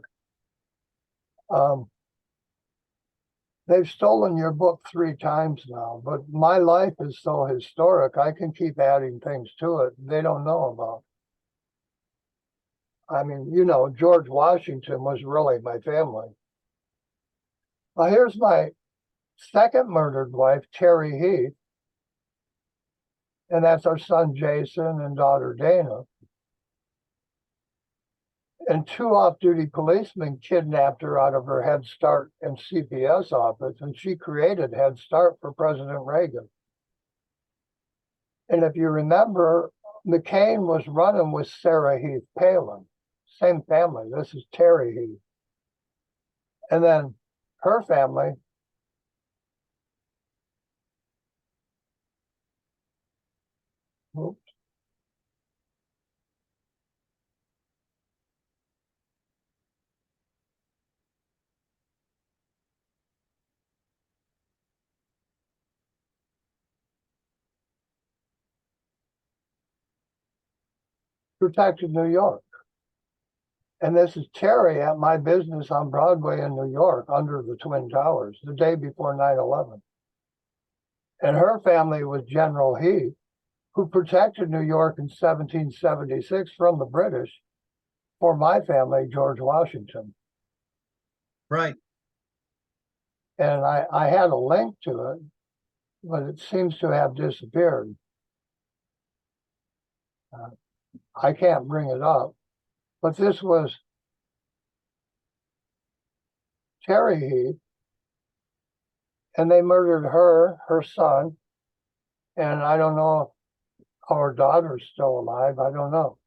They've stolen your book 3 times now, but my life is so historic, I can keep adding things to it they don't know about. I mean, you know, George Washington was really my family. Here's my second murdered wife, Terry Heath, and that's our son Jason and daughter Dana. And 2 off-duty policemen kidnapped her out of her Head Start and CPS office, and she created Head Start for President Reagan. And if you remember, McCain was running with Sarah Heath Palin, same family. This is Terry Heath. And then her family, oops, protected New York. And this is Terry at my business on Broadway in New York under the Twin Towers the day before 9/11. And her family was General Heath, who protected New York in 1776 from the British for my family, George Washington. Right. And I had a link to it, but it seems to have disappeared. I can't bring it up. But this was Terry Heath and they murdered her, her son, and I don't know if our daughter's still alive. I don't know.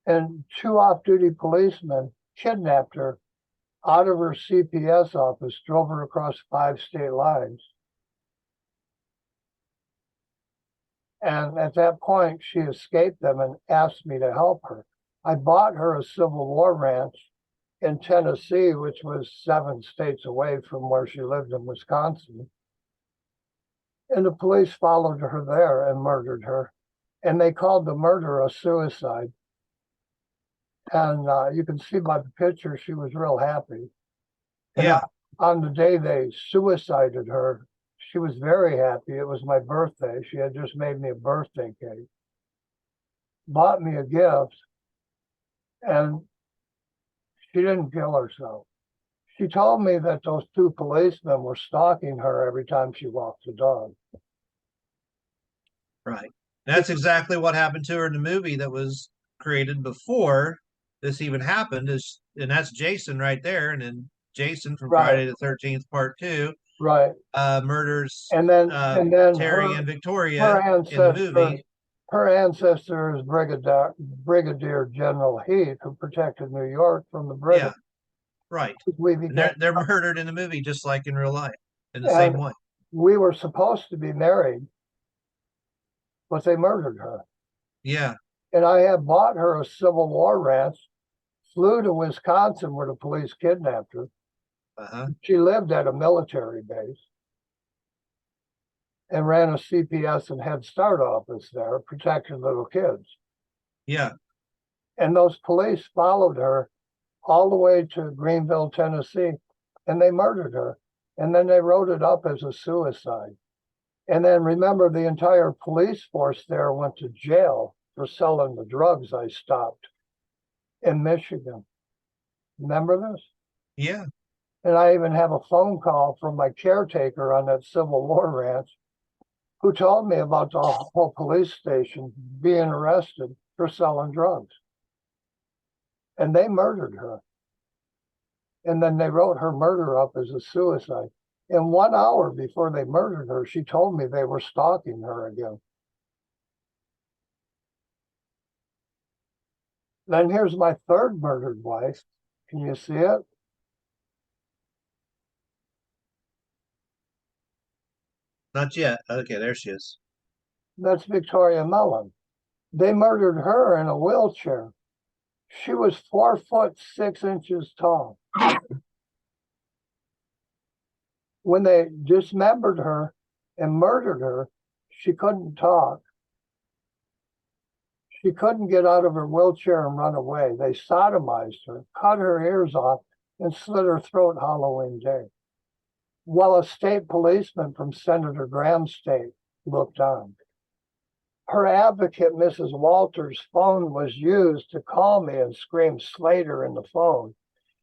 And two off-duty policemen kidnapped her out of her CPS office, drove her across 5 state lines. And at that point, she escaped them and asked me to help her. I bought her a Civil War ranch in Tennessee, which was 7 states away from where she lived in Wisconsin. And the police followed her there and murdered her. And they called the murder a suicide. And you can see by the picture, she was real happy. And Yeah. On the day they suicided her, she was very happy. It was my birthday. She had just made me a birthday cake, bought me a gift, and she didn't kill herself. She told me that those 2 policemen were stalking her every time she walked the dog. Right. That's exactly what happened to her in the movie that was created before this even happened. And that's Jason right there. And then Jason from Right. Friday the 13th Part 2 Right. murders And then Terry and Victoria in the movie. Her ancestor is Brigadier General Heath, who protected New York from the British. Yeah, right. We And they're murdered in the movie just like in real life in the And same way. we were supposed to be married, but they murdered her. Yeah. And I had bought her a Civil War ranch, flew to Wisconsin where the police kidnapped her. She lived at a military base and ran a CPS and Head Start office there, protecting little kids. Yeah. And those police followed her all the way to Greenville, Tennessee, and they murdered her. And then they wrote it up as a suicide. And then remember, the entire police force there went to jail for selling the drugs I stopped in Michigan. Remember this? Yeah. And I even have a phone call from my caretaker on that Civil War ranch who told me about the whole police station being arrested for selling drugs. And they murdered her. And then they wrote her murder up as a suicide. And 1 hour before they murdered her, she told me they were stalking her again. Then here's my 3rd murdered wife. Can you see it? Not yet. Okay, there she is. That's Victoria Mellon. They murdered her in a wheelchair. She was 4 foot 6 inches tall. When they dismembered her and murdered her, she couldn't talk. She couldn't get out of her wheelchair and run away. They sodomized her, cut her ears off, and slit her throat Halloween Day, while a state policeman from Senator Graham's state looked on. Her advocate, Mrs. Walters' phone was used to call me and scream Slater in the phone.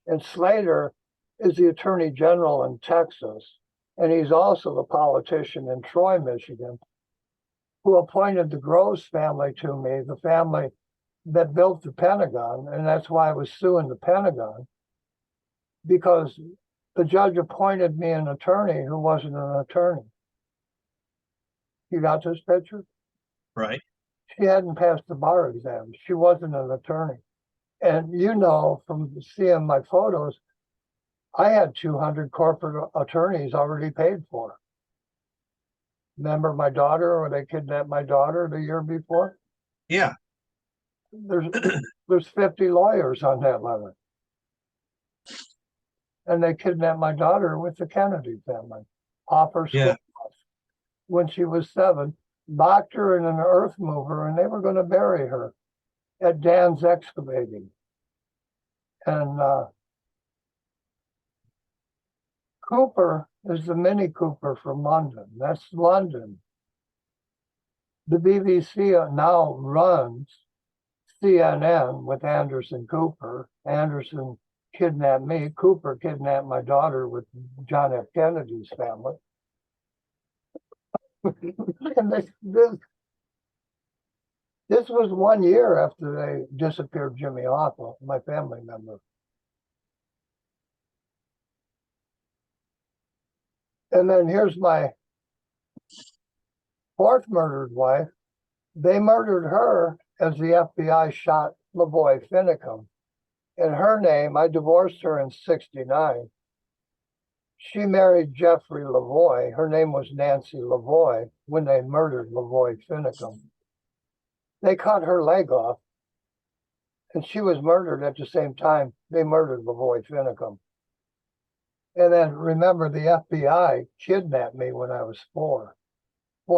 And Slater is the Attorney General in Texas, and he's also the politician in Troy, Michigan, who appointed the Groves family to me, the family that built the Pentagon, and that's why I was suing the Pentagon, because the judge appointed me an attorney who wasn't an attorney. You got this picture? Right. She hadn't passed the bar exam. She wasn't an attorney. And you know, from seeing my photos, I had 200 corporate attorneys already paid for. Remember my daughter, when they kidnapped my daughter the year before? Yeah. There's 50 lawyers on that letter. And they kidnapped my daughter with the Kennedy family off her school bus when she was 7, locked her in an earth mover, and they were going to bury her at Dan's Excavating. And Cooper is the Mini Cooper from London. That's London. The BBC now runs CNN with Anderson Cooper. Anderson kidnapped me. Cooper kidnapped my daughter with John F. Kennedy's family. And This was 1 year after they disappeared Jimmy Hoffa, my family member. And then here's my fourth murdered wife. They murdered her as the FBI shot Lavoy Finicum. In her name, I divorced her in '69. She married Jeffrey Lavoy. Her name was Nancy Lavoy when they murdered Lavoy Finicum. They cut her leg off, and she was murdered at the same time they murdered Lavoy Finicum. And then remember, the FBI kidnapped me when I was 4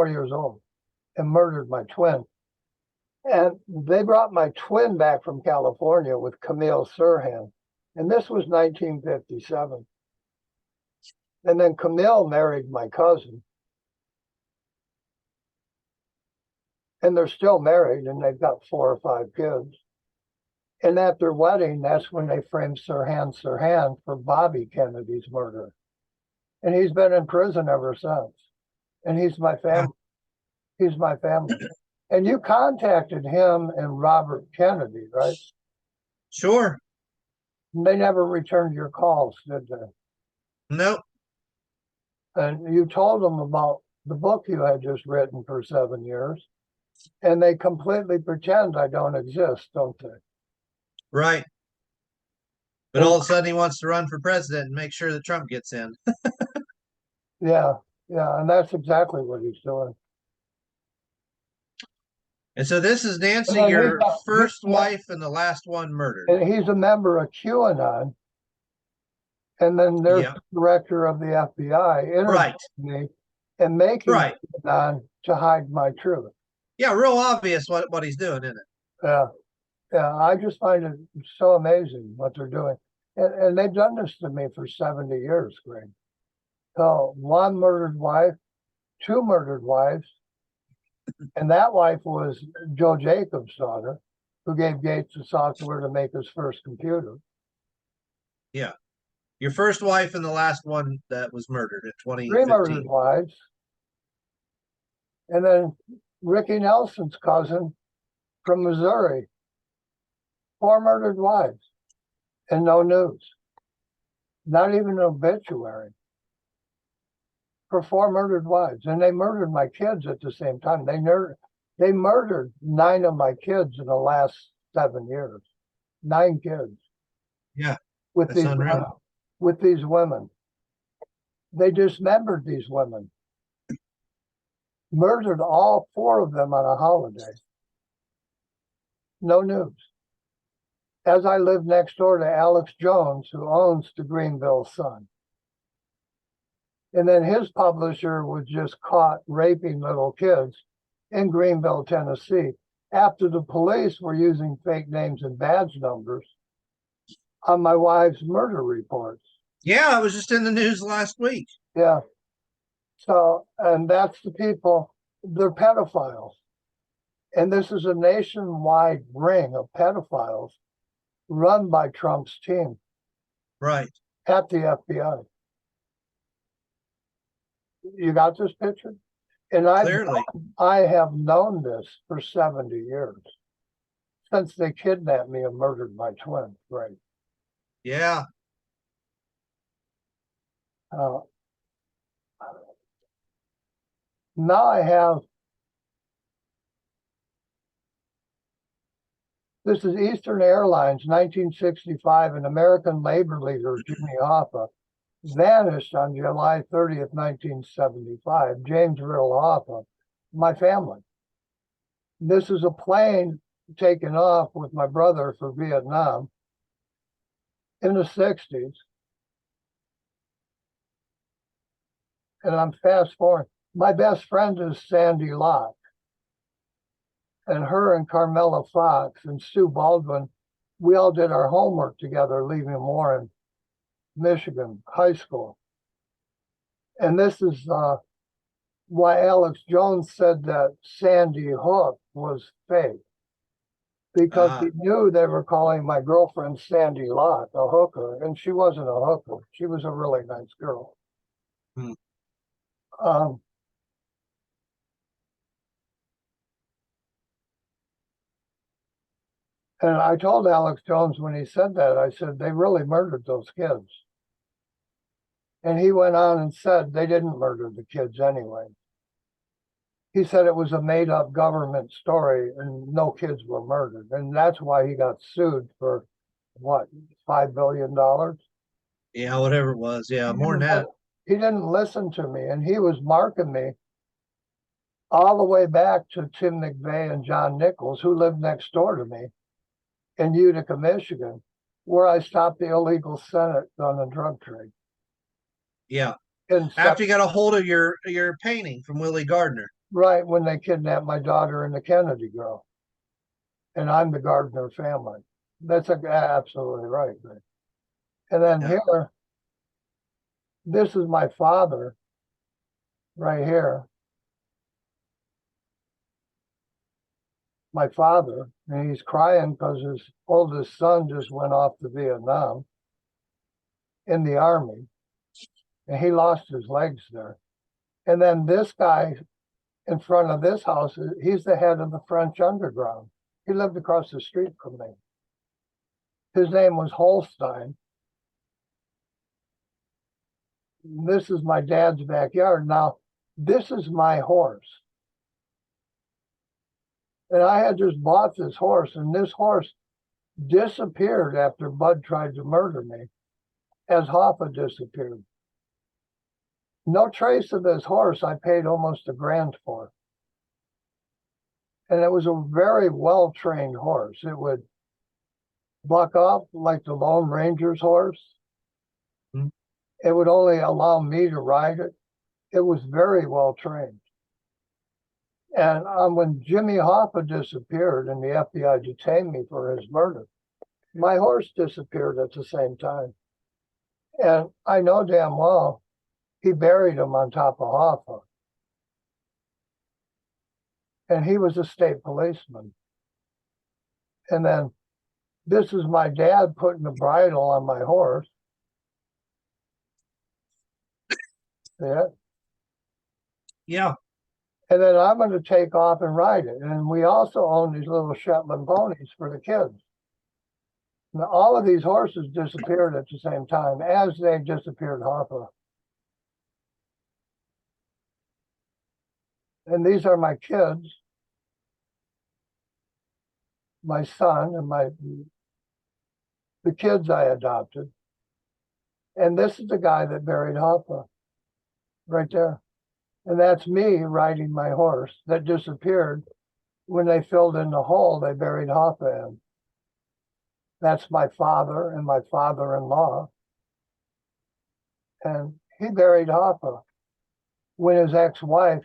years old, and murdered my twin. And they brought my twin back from California with Camille Sirhan. And this was 1957. And then Camille married my cousin. And they're still married, and they've got 4 or 5 kids. And at their wedding, that's when they framed Sirhan for Bobby Kennedy's murder. And he's been in prison ever since. And he's my family. He's my family. And you contacted him and Robert Kennedy, right? Sure. They never returned your calls, did they? Nope. And you told them about the book you had just written for 7 years. And they completely pretend I don't exist, don't they? Right. But all of a sudden he wants to run for president and make sure that Trump gets in. Yeah, and that's exactly what he's doing. And so this is Nancy, your first wife and the last one murdered. And he's a member of QAnon. And then there's the director of the FBI interviewing me and making QAnon to hide my truth. Yeah, real obvious what he's doing, isn't it? Yeah, I just find it so amazing what they're doing. And they've done this to me for 70 years, Greg. So 1 murdered wife, 2 murdered wives, and that wife was Joe Jacobs' daughter, who gave Gates the software to make his first computer. Yeah. Your first wife and the last one that was murdered in 2015. 3 murdered wives. And then Ricky Nelson's cousin from Missouri. 4 murdered wives. And no news. Not even an obituary. For 4 murdered wives. And they murdered my kids at the same time. They murdered 9 of my kids in the last 7 years. 9 kids. Yeah. With these women. They dismembered these women. Murdered all 4 of them on a holiday. No news. As I live next door to Alex Jones, who owns the Greenville Sun. And then his publisher was just caught raping little kids in Greenville, Tennessee, after the police were using fake names and badge numbers on my wife's murder reports. Yeah, it was just in the news last week. Yeah. So, and that's the people, they're pedophiles. And this is a nationwide ring of pedophiles run by Trump's team. Right. At the FBI. You got this picture? And I have known this for 70 years. Since they kidnapped me and murdered my twin, right? Yeah. Now I have, this is Eastern Airlines, 1965, an American labor leader, Jimmy Hoffa, vanished on July 30th, 1975, James Riddle Hoffa, my family. This is a plane taken off with my brother for Vietnam in the 60s. And I'm fast forward. My best friend is Sandy Locke. And her and Carmela Fox and Sue Baldwin, we all did our homework together, leaving Warren, Michigan high school. And this is why Alex Jones said that Sandy Hook was fake. Because he knew they were calling my girlfriend Sandy Locke a hooker, and she wasn't a hooker. She was a really nice girl. And I told Alex Jones when he said that, I said, they really murdered those kids. And he went on and said they didn't murder the kids anyway. He said it was a made up government story and no kids were murdered. And that's why he got sued for what, $5 billion? Yeah, whatever it was. Yeah, more than that. He didn't listen to me, and he was marking me all the way back to Tim McVeigh and John Nichols, who lived next door to me in Utica, Michigan, where I stopped the illegal Senate on the drug trade. Yeah. After you got a hold of your painting from Willie Gardner. Right, when they kidnapped my daughter and the Kennedy girl. And I'm the Gardner family. That's absolutely right. And then here, this is my father right here. My father, and he's crying because his oldest son just went off to Vietnam in the Army, and he lost his legs there. And then this guy in front of this house, he's the head of the French underground. He lived across the street from me. His name was Holstein. This is my dad's backyard. Now, this is my horse. And I had just bought this horse, and this horse disappeared after Bud tried to murder me, as Hoffa disappeared. No trace of this horse I paid almost $1,000 for. And it was a very well-trained horse. It would buck up like the Lone Ranger's horse. Mm-hmm. It would only allow me to ride it. It was very well-trained. And when Jimmy Hoffa disappeared and the FBI detained me for his murder, my horse disappeared at the same time. And I know damn well he buried him on top of Hoffa. And he was a state policeman. And then this is my dad putting the bridle on my horse. Yeah. Yeah. And then I'm going to take off and ride it. And we also own these little Shetland ponies for the kids. Now, all of these horses disappeared at the same time, as they disappeared Hoffa. And these are my kids, my son, and the kids I adopted. And this is the guy that buried Hoffa, right there. And that's me riding my horse that disappeared when they filled in the hole they buried Hoffa in. That's my father and my father-in-law. And he buried Hoffa when his ex-wife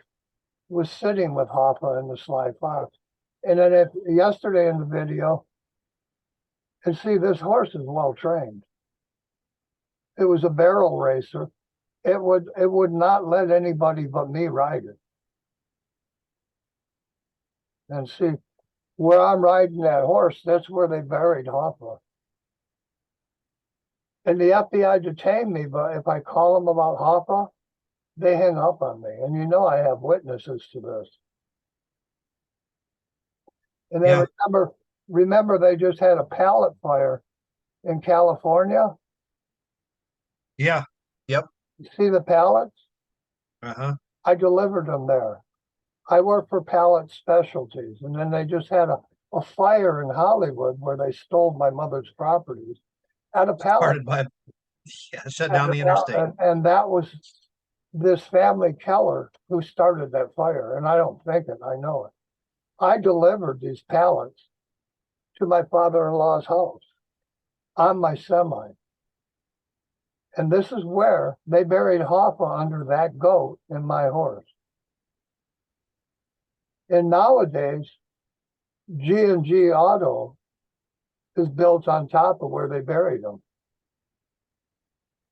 was sitting with Hoffa in the Sly Fox. And then yesterday in the video, and see, this horse is well trained. It was a barrel racer. It would not let anybody but me ride it. And see, where I'm riding that horse, that's where they buried Hoffa. And the FBI detained me, but if I call them about Hoffa, they hang up on me. And you know I have witnesses to this. And then remember they just had a pallet fire in California? Yeah. Yep. You see the pallets? Uh-huh. I delivered them there. I work for Pallet Specialties. And then they just had a fire in Hollywood where they stole my mother's properties at a pallet. Shut down the interstate. And that was this family Keller who started that fire. And I don't think it, I know it. I delivered these pallets to my father-in-law's house on my semi. And this is where they buried Hoffa under that goat and my horse. And nowadays, G&G Auto is built on top of where they buried them.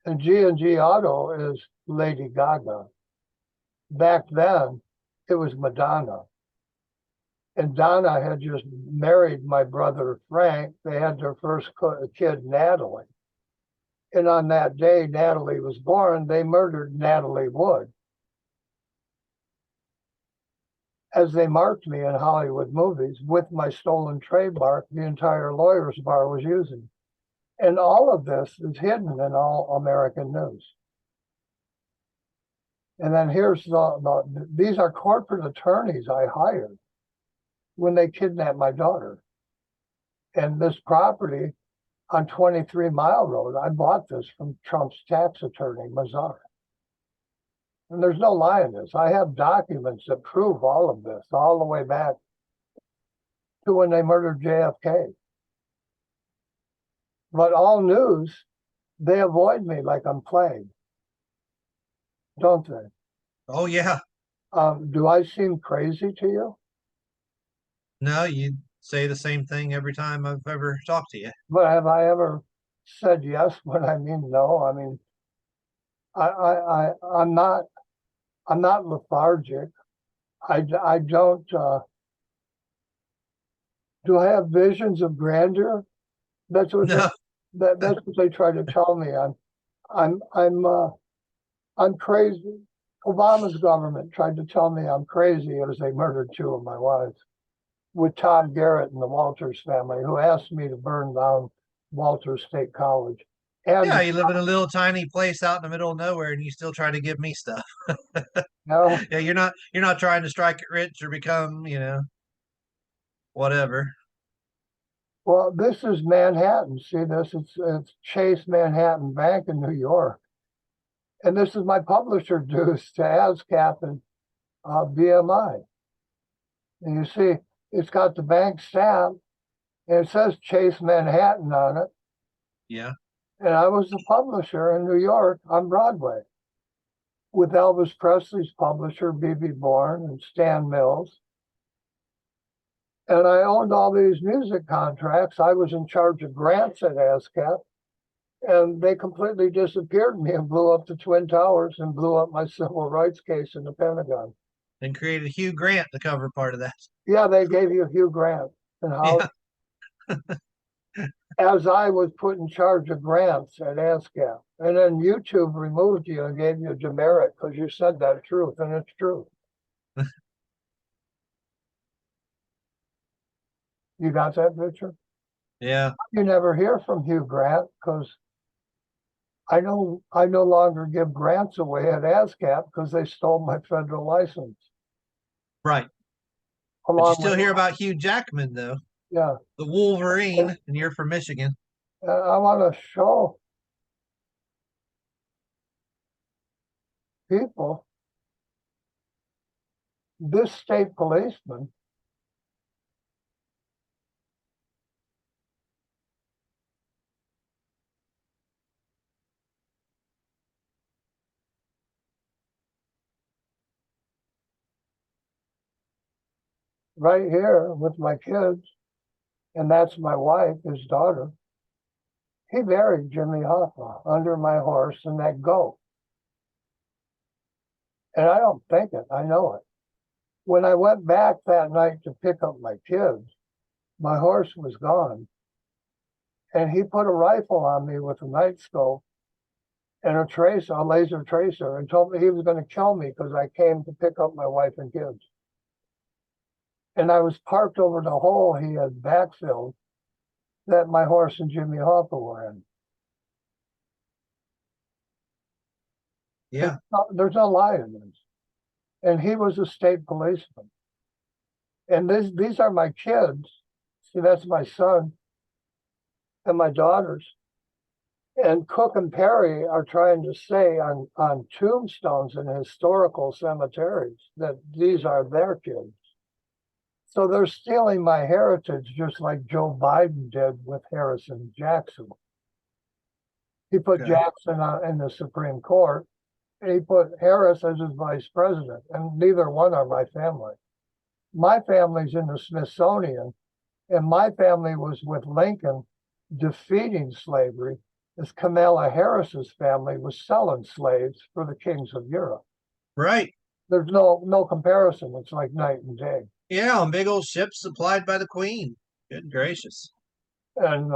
And G&G Auto is Lady Gaga. Back then, it was Madonna. And Donna had just married my brother Frank. They had their first kid, Natalie. And on that day Natalie was born, they murdered Natalie Wood. as they marked me in Hollywood movies with my stolen trademark the entire lawyer's bar was using. And all of this is hidden in All American News. And then here's these are corporate attorneys I hired when they kidnapped my daughter. And this property on 23 Mile Road, I bought this from Trump's tax attorney, Mazar. And there's no lie in this. I have documents that prove all of this, all the way back to when they murdered JFK. But all news, they avoid me like I'm plague, don't they? Oh yeah. Do I seem crazy to you? No, you say the same thing every time I've ever talked to you. But have I ever said yes when I mean no? I mean, I'm not lethargic. I don't. Do I have visions of grandeur? That's what No. that's what they try to tell me. I'm crazy. Obama's government tried to tell me I'm crazy as they murdered two of my wives with Tom Garrett and the Walters family, who asked me to burn down Walters State College. And Yeah, you live in a little tiny place out in the middle of nowhere and you still try to give me stuff. no, Yeah, you're not trying to strike it rich or become, whatever. well, this is Manhattan. See this? It's Chase Manhattan Bank in New York. And this is my publisher dues to ASCAP and BMI. And you see, it's got the bank stamp, and it says Chase Manhattan on it. Yeah. And I was the publisher in New York on Broadway with Elvis Presley's publisher, B.B. Bourne, and Stan Mills. And I owned all these music contracts. I was in charge of grants at ASCAP. And they completely disappeared me and blew up the Twin Towers and blew up my civil rights case in the Pentagon. And created Hugh Grant to cover part of that. Yeah, they gave you Hugh Grant. And how, as I was put in charge of grants at ASCAP. And then YouTube removed you and gave you a demerit because you said that truth, and it's true. You got that picture? Yeah. You never hear from Hugh Grant because I no longer give grants away at ASCAP because they stole my federal license. Right. But you still hear about Hugh Jackman, though. Yeah. The Wolverine, and you're from Michigan. I want to show people this state policeman right here with my kids, and that's my wife, his daughter. He buried Jimmy Hoffa under my horse and that goat. And I don't think it, I know it. When I went back that night to pick up my kids, my horse was gone. And he put a rifle on me with a night scope and a laser tracer, and told me he was going to kill me because I came to pick up my wife and kids. And I was parked over the hole he had backfilled that my horse and Jimmy Hoffa were in. Yeah. There's no lie in this. And he was a state policeman. And these are my kids. See, that's my son and my daughters. And Cook and Perry are trying to say on tombstones in historical cemeteries that these are their kids. So they're stealing my heritage just like Joe Biden did with Harrison Jackson. He put Jackson in the Supreme Court, and he put Harris as his vice president, and neither one are my family. My family's in the Smithsonian, and my family was with Lincoln defeating slavery, as Kamala Harris's family was selling slaves for the kings of Europe. Right. There's no comparison. It's like night and day. Yeah, on big old ships supplied by the Queen. Good gracious. And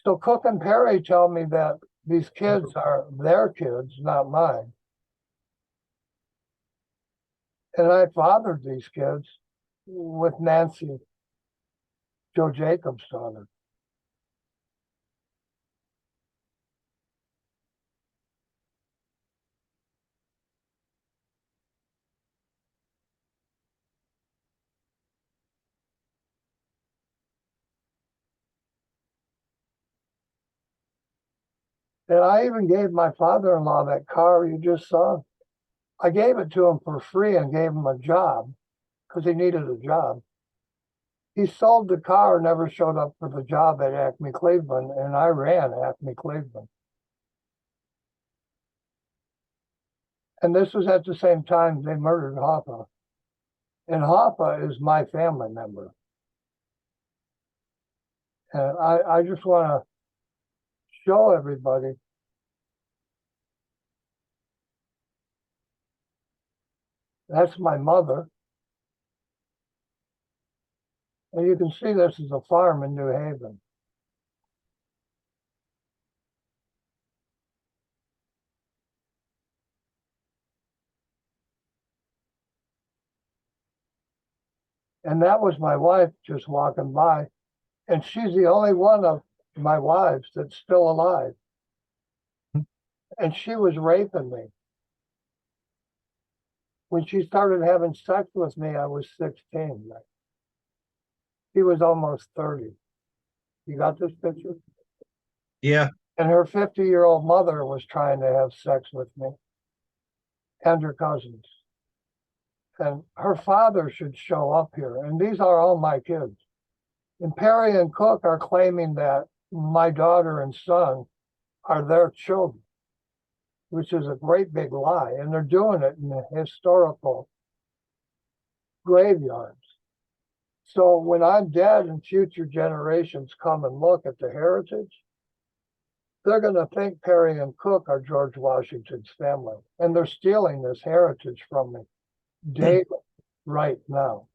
so Cook and Perry tell me that these kids are their kids, not mine. And I fathered these kids with Nancy, Joe Jacobs' daughter. And I even gave my father-in-law that car you just saw. I gave it to him for free and gave him a job because he needed a job. He sold the car, never showed up for the job at Acme Cleveland, and I ran Acme Cleveland. And this was at the same time they murdered Hoffa. And Hoffa is my family member. And I just want to show everybody that's my mother. And you can see this is a farm in New Haven. And that was my wife just walking by. And she's the only one of my wives that's still alive. And she was raping me. When she started having sex with me, I was 16. He was almost 30. You got this picture? Yeah. And her 50-year-old mother was trying to have sex with me and her cousins. And her father should show up here. And these are all my kids. And Perry and Cook are claiming that my daughter and son are their children, which is a great big lie. And they're doing it in the historical graveyards. So when I'm dead and future generations come and look at the heritage, they're going to think Perry and Cook are George Washington's family. And they're stealing this heritage from me daily right now.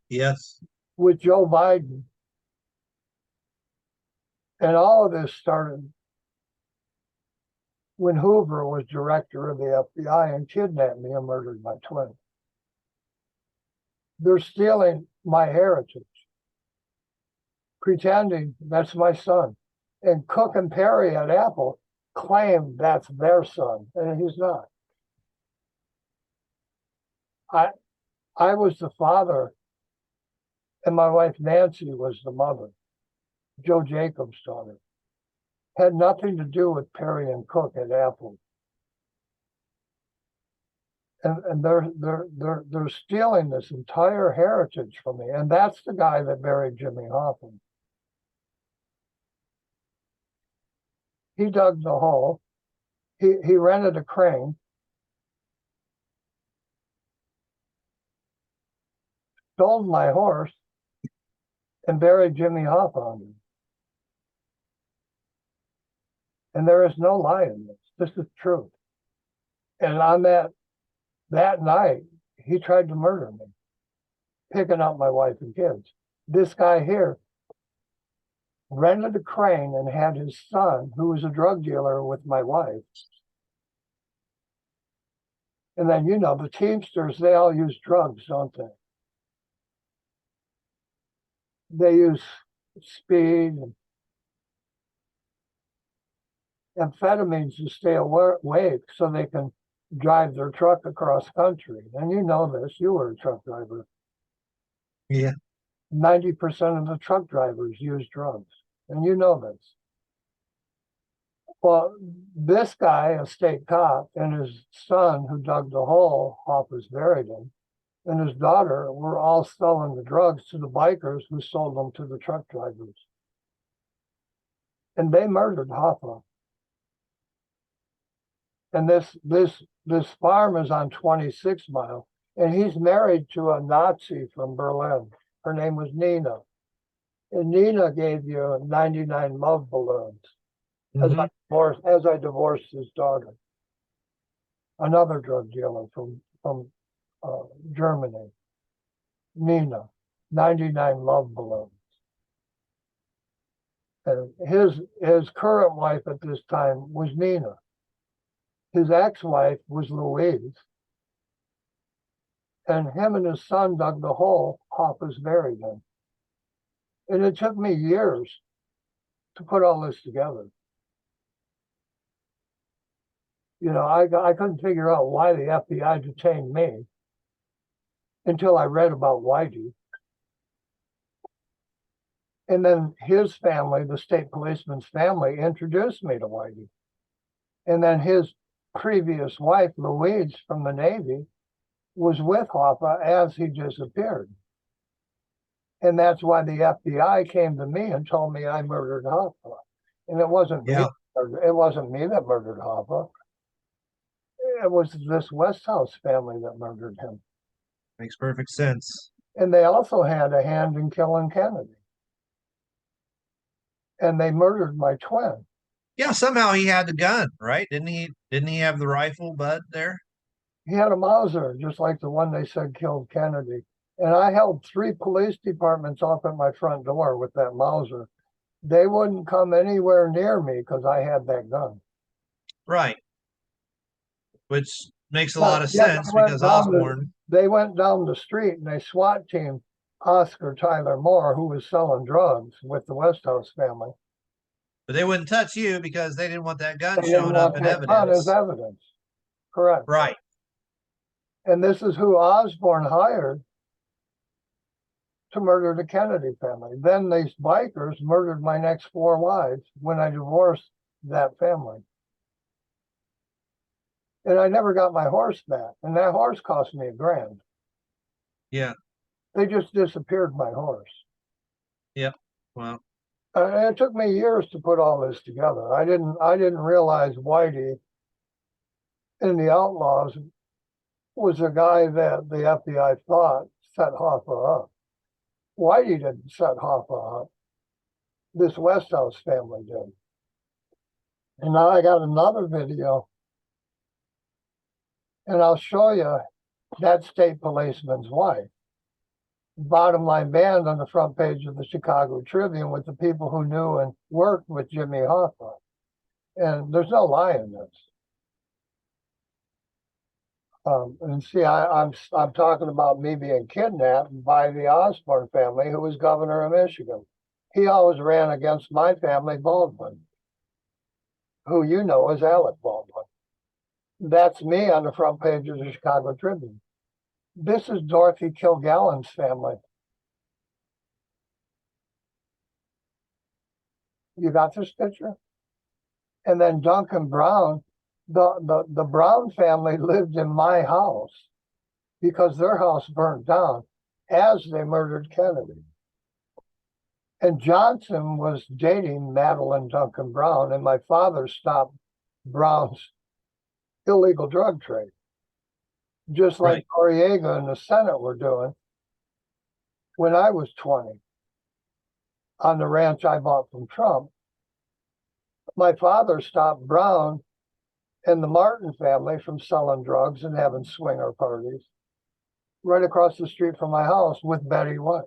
Yes. With Joe Biden. And all of this started when Hoover was director of the FBI and kidnapped me and murdered my twin. They're stealing my heritage, pretending that's my son. And Cook and Perry at Apple claim that's their son, and he's not. I was the father, and my wife Nancy was the mother. Joe Jacobs' daughter. Had nothing to do with Perry and Cook at Apple. And they're stealing this entire heritage from me. And that's the guy that buried Jimmy Hoffa. He dug the hole. He rented a crane. Stole my horse and buried Jimmy Hoffa under it. And there is no lie in this. This is truth. And on that night, he tried to murder me, picking up my wife and kids. This guy here rented a crane and had his son, who was a drug dealer with my wife. And then, you know, the Teamsters, they all use drugs, don't they? They use speed and amphetamines to stay awake so they can drive their truck across country. And you know this, you were a truck driver. Yeah. 90% of the truck drivers use drugs. And you know this. Well, this guy, a state cop, and his son who dug the hole, Hoffa's buried him, and his daughter were all selling the drugs to the bikers who sold them to the truck drivers. And they murdered Hoffa. And this farm is on 26 Mile, and he's married to a Nazi from Berlin. Her name was Nina. And Nina gave you 99 love balloons as I divorced his daughter. Another drug dealer from Germany. Nina, 99 love balloons. And his current wife at this time was Nina. His ex-wife was Louise. and him and his son dug the hole Hoffa's buried in. And it took me years to put all this together. You know, I couldn't figure out why the FBI detained me until I read about Whitey. And then his family, the state policeman's family, introduced me to Whitey. And then his previous wife, Louise, from the Navy, was with Hoffa as he disappeared. And that's why the FBI came to me and told me I murdered Hoffa. And it wasn't me. It wasn't me that murdered Hoffa. It was this Westhouse family that murdered him. Makes perfect sense. And they also had a hand in killing Kennedy. And they murdered my twin. Yeah, somehow he had the gun, right? Didn't he have the rifle butt there? He had a Mauser, just like the one they said killed Kennedy. And I held 3 police departments off at my front door with that Mauser. They wouldn't come anywhere near me because I had that gun. Right. Which makes a lot of sense because Osborne. They went down the street and they SWAT teamed Oscar Tyler Moore, who was selling drugs with the Westhouse family. But they wouldn't touch you because they didn't want that gun showing up in evidence. As evidence. Correct. Right. And this is who Osborne hired to murder the Kennedy family. Then these bikers murdered my next 4 wives when I divorced that family. And I never got my horse back. And that horse cost me $1,000. Yeah. They just disappeared my horse. Yep. Wow. And it took me years to put all this together. I didn't realize Whitey in the Outlaws was a guy that the FBI thought set Hoffa up. Whitey didn't set Hoffa up. This Westhouse family did. And now I got another video. And I'll show you that state policeman's wife. Bottom line band on the front page of the Chicago Tribune with the people who knew and worked with Jimmy Hoffa. And there's no lie in this. And see, I'm talking about me being kidnapped by the Osborne family, who was governor of Michigan. He always ran against my family, Baldwin, who you know is Alec Baldwin. That's me on the front page of the Chicago Tribune. This is Dorothy Kilgallen's family. You got this picture? And then Duncan Brown, the Brown family lived in my house because their house burnt down as they murdered Kennedy. And Johnson was dating Madeline Duncan Brown, and my father stopped Brown's illegal drug trade. Just like Noriega and the Senate were doing when I was 20 on the ranch I bought from Trump. My father stopped Brown and the Martin family from selling drugs and having swinger parties right across the street from my house with Betty White.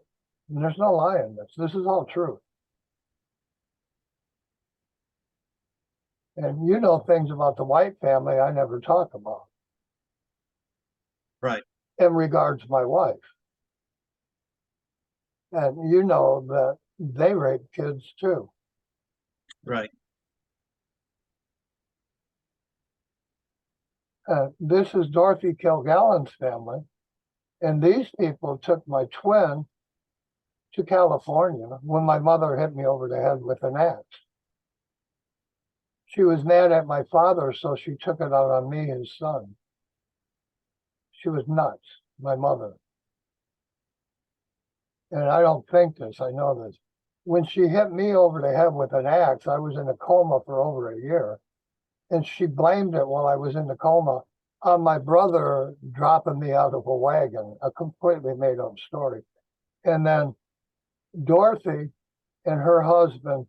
And there's no lie in this. This is all true. And you know things about the White family I never talk about. Right. In regards to my wife. And you know that they rape kids too. Right. This is Dorothy Kilgallen's family. And these people took my twin to California when my mother hit me over the head with an axe. She was mad at my father, so she took it out on me, his son. She was nuts, my mother. And I don't think this, I know this. When she hit me over the head with an axe, I was in a coma for over a year. And she blamed it while I was in the coma on my brother dropping me out of a wagon, a completely made up story. And then Dorothy and her husband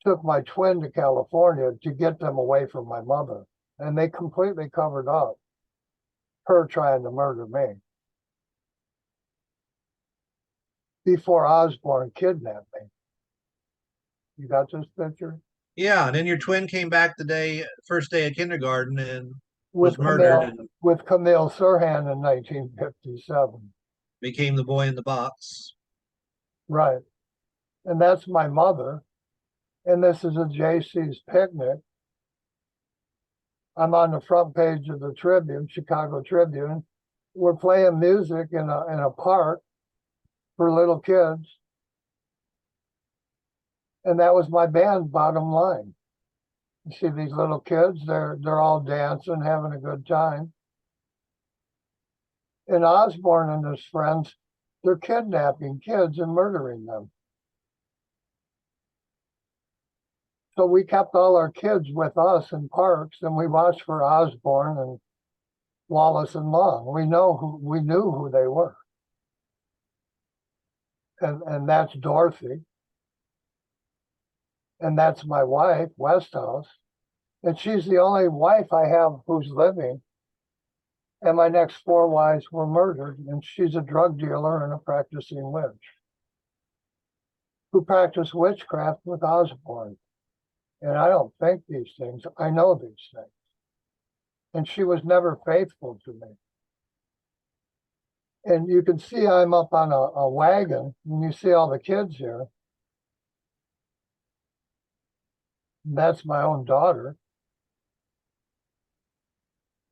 took my twin to California to get them away from my mother. And they completely covered up her trying to murder me before Osborne kidnapped me. You got this picture? Yeah, and then your twin came back the first day of kindergarten, and was murdered and with Camille Sirhan in 1957. became the boy in the box. Right. And that's my mother. And this is a JC's picnic. I'm on the front page of the Tribune, Chicago Tribune. We're playing music in a park for little kids. And that was my band, Bottom Line. You see these little kids, they're all dancing, having a good time. And Osborne and his friends, they're kidnapping kids and murdering them. So we kept all our kids with us in parks, and we watched for Osborne and Wallace and Long. We knew who they were. And that's Dorothy. And that's my wife, Westhouse. And she's the only wife I have who's living. And my next 4 wives were murdered. And she's a drug dealer and a practicing witch who practiced witchcraft with Osborne. And I don't think these things, I know these things. And she was never faithful to me. And you can see I'm up on a wagon, and you see all the kids here. That's my own daughter.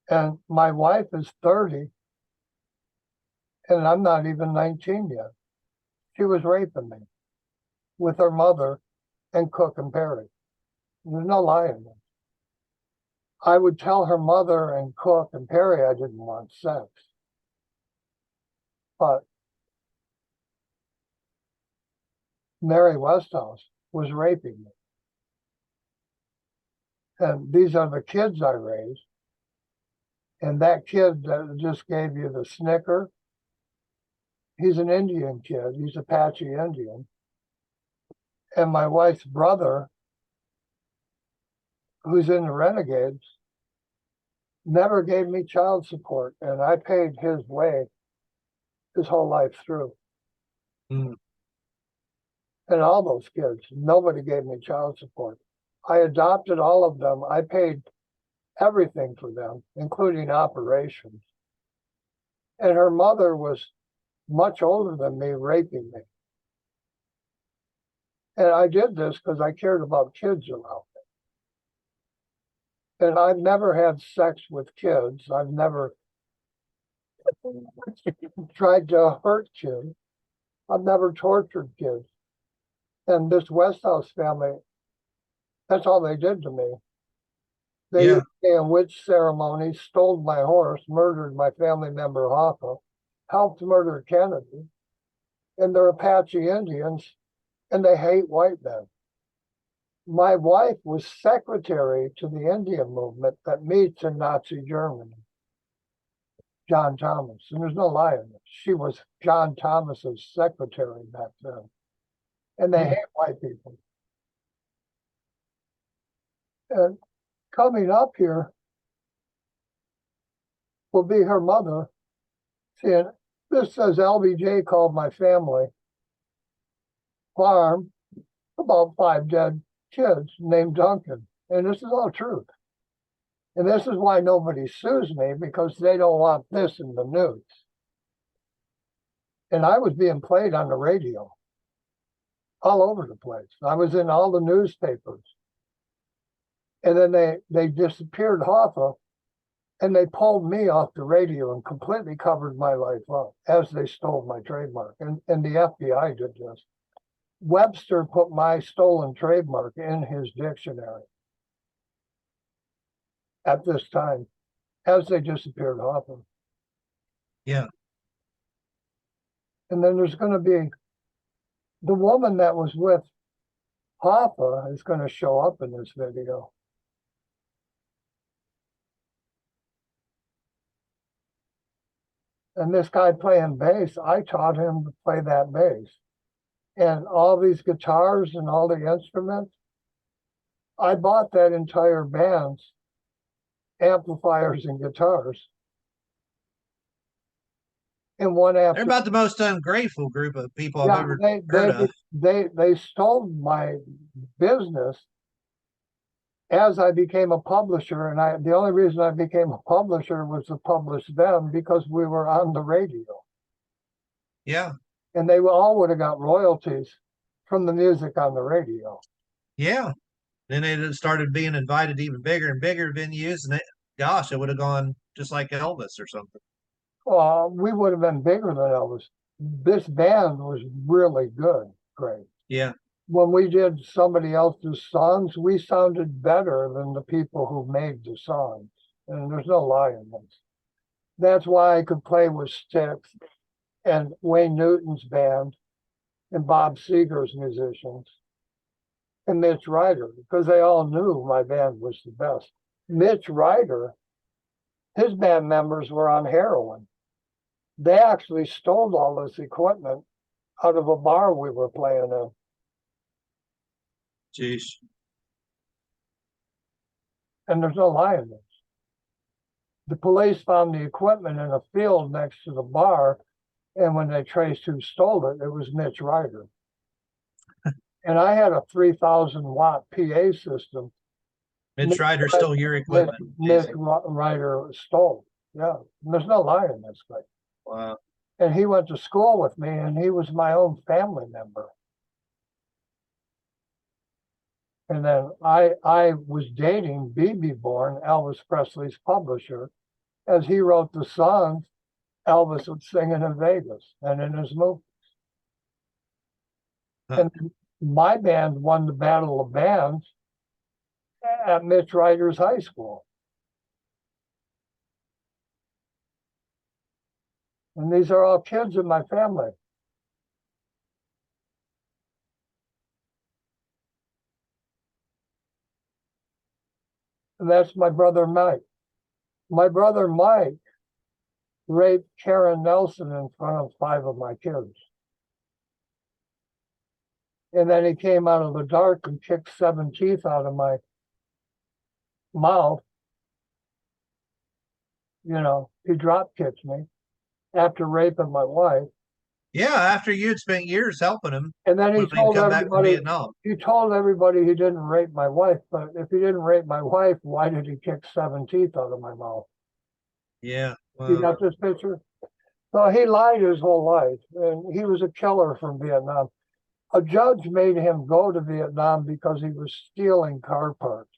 And my wife is 30, and I'm not even 19 yet. She was raping me with her mother and Cook and Perry. There's no lie in this. I would tell her mother and Cook and Perry I didn't want sex. But Mary Westhouse was raping me. And these are the kids I raised. And that kid that just gave you the snicker, he's an Indian kid. He's Apache Indian. And my wife's brother, who's in the Renegades, never gave me child support. And I paid his way his whole life through. Mm. And all those kids, nobody gave me child support. I adopted all of them. I paid everything for them, including operations. And her mother was much older than me, raping me. And I did this because I cared about kids around me. And I've never had sex with kids. I've never tried to hurt kids. I've never tortured kids. And this Westhouse family, that's all they did to me. They used me in witch ceremonies, stole my horse, murdered my family member Hoffa, helped murder Kennedy, and they're Apache Indians, and they hate white men. My wife was secretary to the Indian movement that meets in Nazi Germany, John Thomas. And there's no lie in it. She was John Thomas's secretary back then. And they hate white people. And coming up here will be her mother. See, and this says LBJ called my family farm about 5 dead kids named Duncan. And this is all truth. And this is why nobody sues me, because they don't want this in the news. And I was being played on the radio all over the place. I was in all the newspapers. And then they disappeared Hoffa, and they pulled me off the radio and completely covered my life up as they stole my trademark. And the FBI did this. Webster put my stolen trademark in his dictionary at this time as they disappeared Hoffa. Yeah. And then there's going to be the woman that was with Hoffa is going to show up in this video. And this guy playing bass, I taught him to play that bass. And all these guitars and all the instruments, I bought that entire band's amplifiers and guitars. And one after they're about the most ungrateful group of people I've ever heard of. They stole my business as I became a publisher, and the only reason I became a publisher was to publish them because we were on the radio. Yeah. And they all would have got royalties from the music on the radio. Yeah. Then it started being invited to even bigger and bigger venues, and gosh, it would have gone just like Elvis or something. We would have been bigger than Elvis. This band was really good, Craig. Yeah. When we did somebody else's songs, we sounded better than the people who made the songs. And there's no lie in this. That's why I could play with Styx and Wayne Newton's band and Bob Seger's musicians and Mitch Ryder, because they all knew my band was the best. Mitch Ryder, his band members were on heroin. They actually stole all this equipment out of a bar we were playing in. Jeez. And there's no lie in this. The police found the equipment in a field next to the bar, and when they traced who stole it, it was Mitch Ryder. And I had a 3,000-watt PA system. Mitch Ryder stole your equipment. Mitch Ryder stole. Yeah, and there's no lie in this guy. Wow. And he went to school with me, and he was my own family member. And then I was dating B.B. Bourne, Elvis Presley's publisher. As he wrote the songs, Elvis was singing in Vegas and in his movies. Huh. And my band won the Battle of Bands at Mitch Ryder's high school. And these are all kids in my family. And that's my brother Mike. My brother Mike raped Karen Nelson in front of 5 of my kids. And then he came out of the dark and kicked 7 teeth out of my mouth. You know, he drop kicked me after raping my wife. Yeah, after you'd spent years helping him. And then he told everybody, he told everybody he didn't rape my wife, but if he didn't rape my wife, why did he kick 7 teeth out of my mouth? Yeah. Wow. You got this picture? So he lied his whole life, and he was a killer from Vietnam. A judge made him go to Vietnam because he was stealing car parts.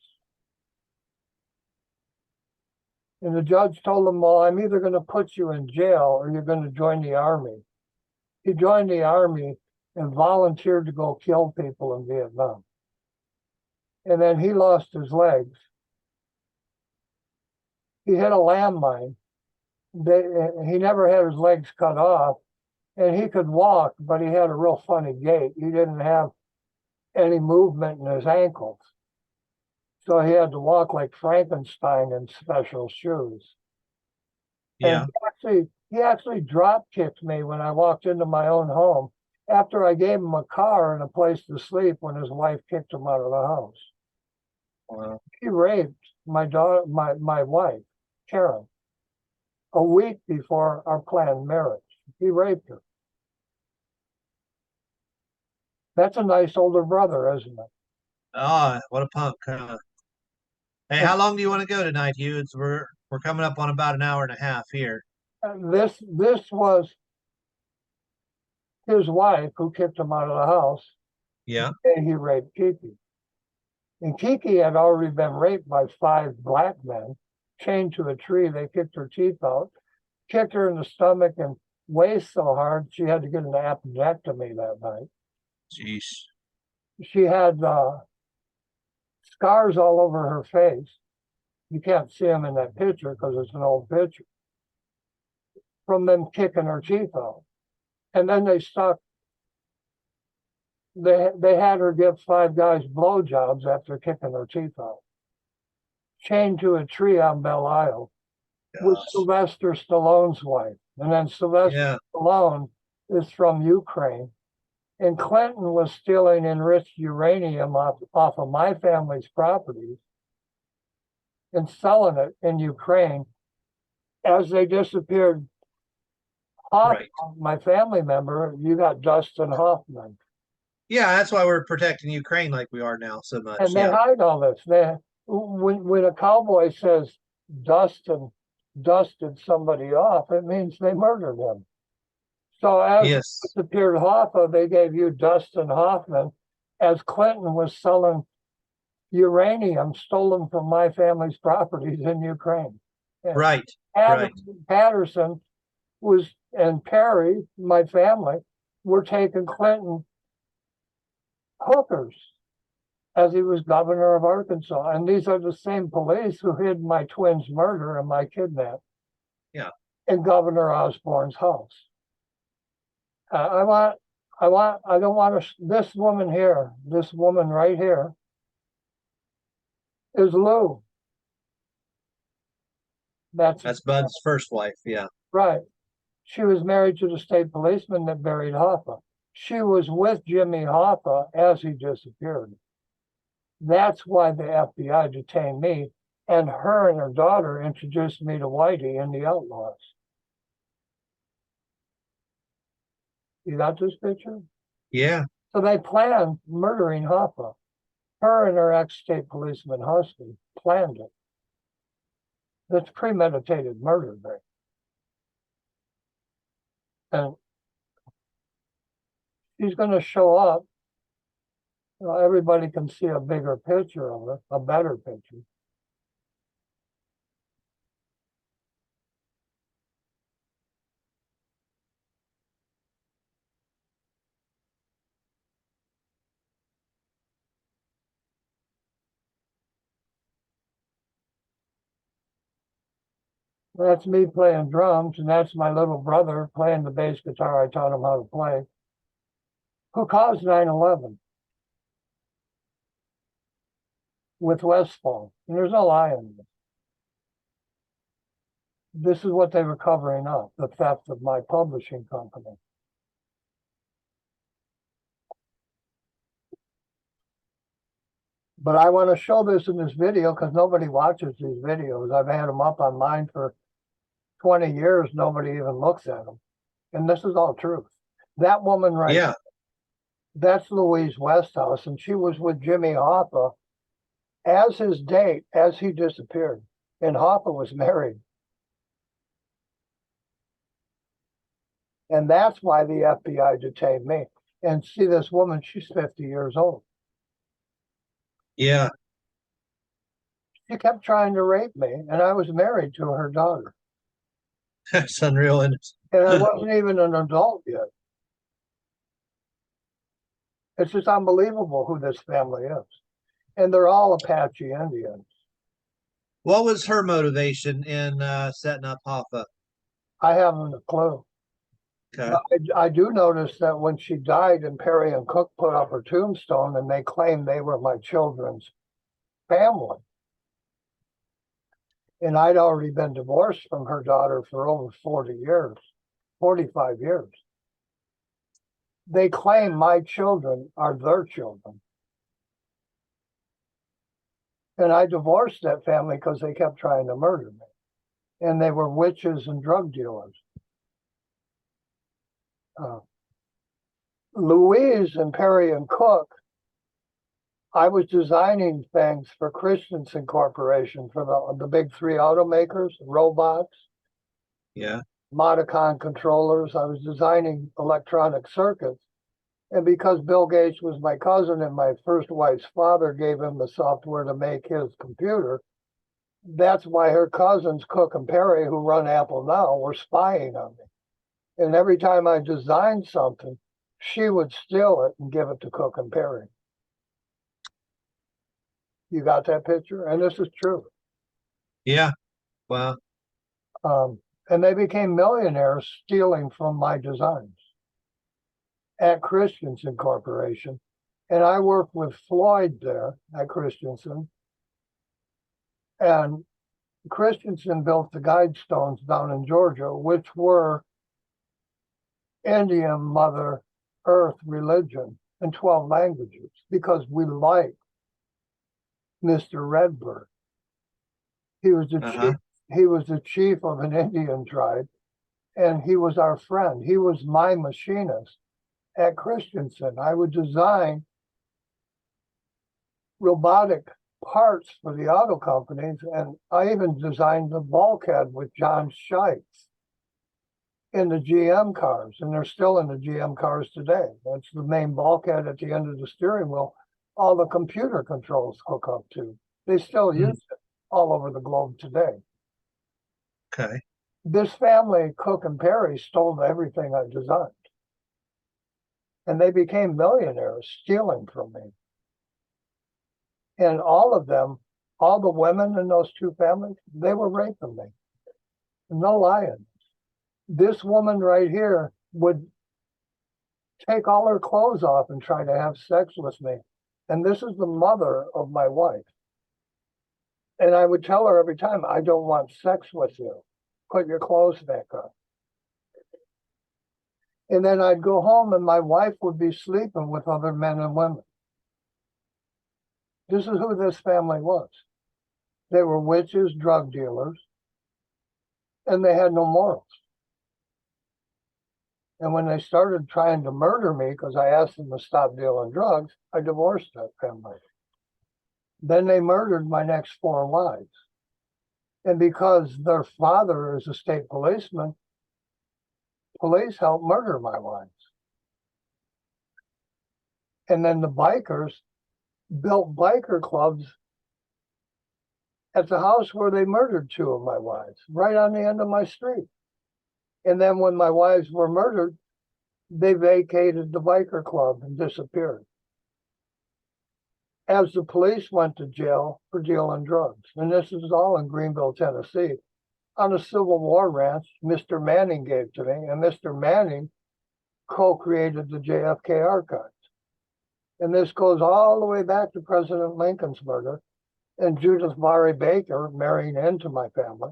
And the judge told him, well, I'm either going to put you in jail or you're going to join the army. He joined the army and volunteered to go kill people in Vietnam. And then he lost his legs. He hit a landmine. He never had his legs cut off, and he could walk, but he had a real funny gait. He didn't have any movement in his ankles. So he had to walk like Frankenstein in special shoes. Yeah. And he actually drop kicked me when I walked into my own home after I gave him a car and a place to sleep when his wife kicked him out of the house. Wow. He raped my daughter, my wife, Karen, a week before our planned marriage. He raped her. That's a nice older brother, isn't it? Oh, what a punk. Hey, how long do you want to go tonight, Hugh? We're coming up on about an hour and a half here. This was his wife who kicked him out of the house. Yeah. And he raped Kiki. And Kiki had already been raped by 5 black men, chained to a tree. They kicked her teeth out, kicked her in the stomach and waist so hard she had to get an appendectomy that night. Jeez. She had scars all over her face. You can't see them in that picture because it's an old picture. From them kicking her teeth out. And then they had her give 5 guys blowjobs after kicking her teeth out. Chained to a tree on Belle Isle with Sylvester Stallone's wife. And then Sylvester Stallone is from Ukraine. And Clinton was stealing enriched uranium off of my family's properties and selling it in Ukraine. As they disappeared, Hoffman, my family member, you got Dustin Hoffman. Yeah, that's why we're protecting Ukraine like we are now so much. And they hide all this. when a cowboy says dusted somebody off, it means they murdered him. So as Yes. disappeared Hoffa, they gave you Dustin Hoffman, as Clinton was selling uranium stolen from my family's properties in Ukraine. And Right. Right. Patterson was, and Perry, my family, were taking Clinton hookers as he was governor of Arkansas. And these are the same police who hid my twins' murder and my kidnap. Yeah. In Governor Osborne's house. I don't want to, this woman here, this woman right here is Lou. That's Bud's first wife. Yeah. Right. She was married to the state policeman that buried Hoffa. She was with Jimmy Hoffa as he disappeared. That's why the FBI detained me, and her and her daughter introduced me to Whitey and the Outlaws. You got this picture? Yeah. So they planned murdering Hoffa. Her and her ex-state policeman husband planned it. That's premeditated murder, right? And she's going to show up. You know, everybody can see a bigger picture of her, a better picture. That's me playing drums, and that's my little brother playing the bass guitar I taught him how to play, who caused 9/11 with Westfall. And there's no lie in this. This is what they were covering up, the theft of my publishing company. But I want to show this in this video because nobody watches these videos. I've had them up on mine for 20 years. Nobody even looks at them. And this is all truth. That woman right Yeah. That's Louise Westhouse, and she was with Jimmy Hoffa as his date, as he disappeared. And Hoffa was married. And that's why the FBI detained me. And see this woman, she's 50 years old. Yeah. She kept trying to rape me, and I was married to her daughter. That's unreal. And I wasn't even an adult yet. It's just unbelievable who this family is. And they're all Apache Indians. what was her motivation in setting up Hoffa? I haven't a clue. Okay. I do notice that when she died and Perry and Cook put up her tombstone and they claimed they were my children's family. And I'd already been divorced from her daughter for over 40 years, 45 years. They claim my children are their children. And I divorced that family because they kept trying to murder me. And they were witches and drug dealers. Louise and Perry and Cook, I was designing things for Christensen Corporation, for the big three automakers, robots, Yeah. Modicon controllers. I was designing electronic circuits. And because Bill Gates was my cousin and my first wife's father gave him the software to make his computer, that's why her cousins, Cook and Perry, who run Apple now, were spying on me. And every time I designed something, she would steal it and give it to Cook and Perry. You got that picture? And this is true. Yeah. Wow. And they became millionaires stealing from my designs at Christensen Corporation. And I worked with Floyd there at Christensen. And Christensen built the Guidestones down in Georgia, which were Indian Mother Earth religion in 12 languages, because we liked Mr. Redbird. He was the chief. He was the chief of an Indian tribe, and he was our friend. He was my machinist at Christensen. I would design robotic parts for the auto companies, and I even designed the bulkhead with John Scheitz in the GM cars, and they're still in the GM cars today. That's the main bulkhead at the end of the steering wheel. All the computer controls hook up to. They still use it all over the globe today. Okay. This family, Cook and Perry, stole everything I designed. And they became millionaires stealing from me. And all of them, all the women in those two families, they were raping me. No lying. This woman right here would take all her clothes off and try to have sex with me. And this is the mother of my wife. And I would tell her every time, I don't want sex with you. Put your clothes back on. And then I'd go home and my wife would be sleeping with other men and women. This is who this family was. They were witches, drug dealers, and they had no morals. And when they started trying to murder me, because I asked them to stop dealing drugs, I divorced that family. Then they murdered my next 4 wives. And because their father is a state policeman, police helped murder my wives. And then the bikers built biker clubs at the house where they murdered 2 of my wives, right on the end of my street. And then when my wives were murdered, they vacated the biker club and disappeared. As the police went to jail for dealing drugs, and this is all in Greenville, Tennessee, on a Civil War ranch Mr. Manning gave to me, and Mr. Manning co-created the JFK archives. And this goes all the way back to President Lincoln's murder, and Judith Mari Baker marrying into my family.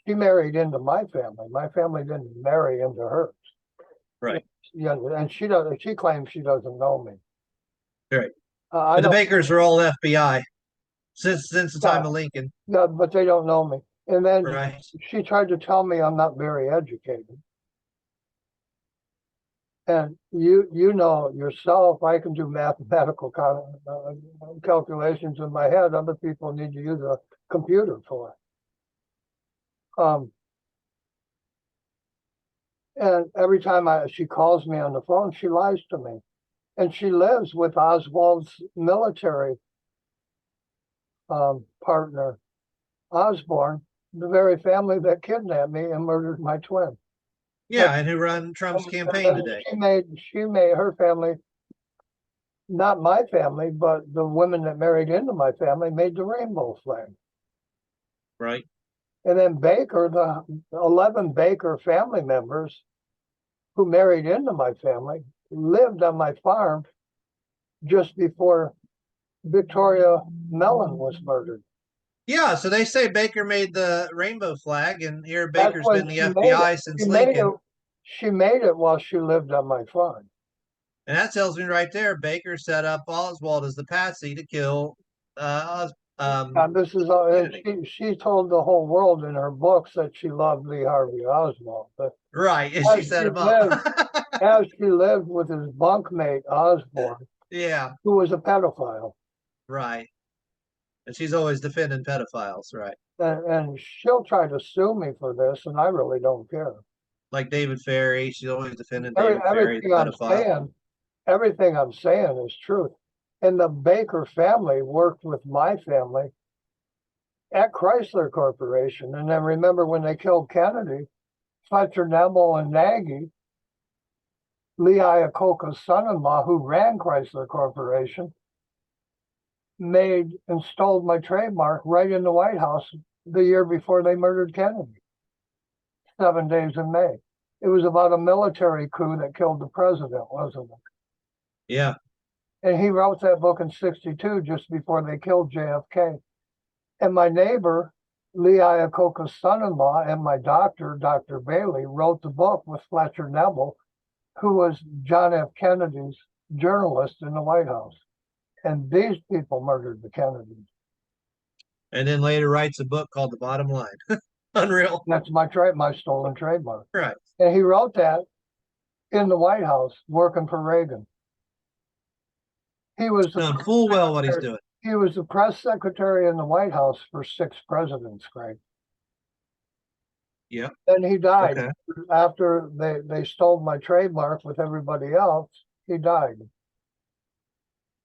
She married into my family. My family didn't marry into hers. Right. Yeah, and she doesn't. She claims she doesn't know me. Right. I The don't. Bakers are all FBI since the time of Lincoln. Yeah, but they don't know me. And then Right. she tried to tell me I'm not very educated. And you know yourself, I can do mathematical calculations in my head. Other people need to use a computer for it. And every time she calls me on the phone, she lies to me. And she lives with Oswald's military partner, Osborne, the very family that kidnapped me and murdered my twin. Yeah, and who run Trump's campaign today. She made her family, not my family, but the women that married into my family made the rainbow flag. Right. And then Baker, the 11 Baker family members who married into my family, lived on my farm just before Victoria Mellon was murdered. Yeah, so they say Baker made the rainbow flag, and here Baker's been the She FBI since Lincoln. She made it while she lived on my farm. And that tells me right there, Baker set up Oswald as the patsy to kill This is all, she told the whole world in her books that she loved Lee Harvey Oswald. But right, and she set him up. As she lived with his bunkmate Osborne, yeah, who was a pedophile. Right. And she's always defending pedophiles, right? And she'll try to sue me for this, and I really don't care. Like David Ferry, she's always defending David Ferry, the pedophile. Everything I'm saying is truth. And the Baker family worked with my family at Chrysler Corporation. And then remember when they killed Kennedy, Fletcher Nebel and Nagy, Lee Iacocca's son-in-law, who ran Chrysler Corporation, made and stole my trademark right in the White House the year before they murdered Kennedy. 7 days in May. It was about a military coup that killed the president, wasn't it? Yeah. And he wrote that book in '62, just before they killed JFK. And my neighbor, Lee Iacocca's son-in-law, and my doctor, Dr. Bailey, wrote the book with Fletcher Nebel, who was John F. Kennedy's journalist in the White House. And these people murdered the Kennedys. And then later writes a book called The Bottom Line. Unreal. That's my stolen trademark. Right. And he wrote that in the White House, working for Reagan. He was knowing full well what he's doing. He was the press secretary in the White House for 6 presidents, Greg. Yep. Then he died. Okay. After they stole my trademark with everybody else, he died.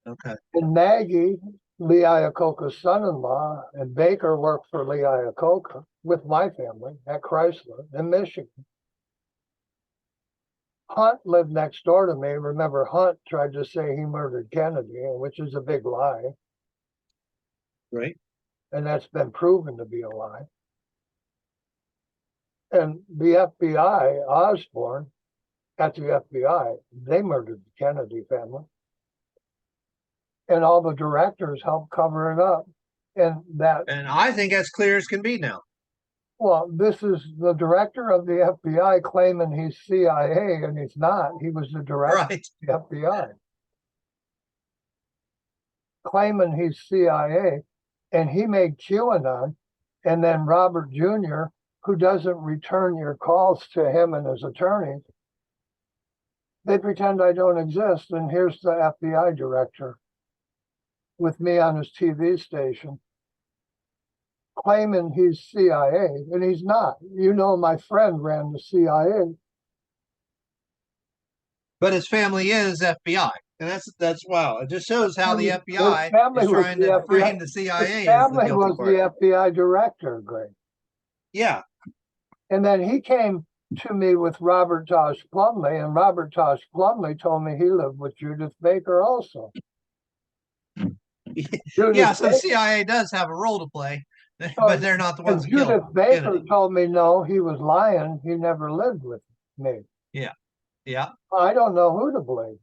Okay. And Nagy, Lee Iacocca's son-in-law, and Baker worked for Lee Iacocca with my family at Chrysler in Michigan. Hunt lived next door to me. Remember, Hunt tried to say he murdered Kennedy, which is a big lie. Right. And that's been proven to be a lie. And the FBI, Osborne, at the FBI, they murdered the Kennedy family. And all the directors helped cover it up. And I think that's clear as can be now. Well, this is the director of the FBI claiming he's CIA, and he's not. He was the director of the FBI. Claiming he's CIA, and he made QAnon, and then Robert Jr., who doesn't return your calls to him and his attorneys, they pretend I don't exist, and here's the FBI director with me on his TV station claiming he's CIA, and he's not. You know, my friend ran the CIA. But his family is FBI. And that's wow. It just shows how the FBI is trying to frame the CIA as the guilty party. The FBI director, Greg. Yeah. And then he came to me with Robert Tosh Plumley, and Robert Tosh Plumley told me he lived with Judith Baker also. Yeah, so the CIA does have a role to play, but they're not the ones that killed him. Judith Baker told me no, he was lying. He never lived with me. Yeah. Yeah. I don't know who to believe.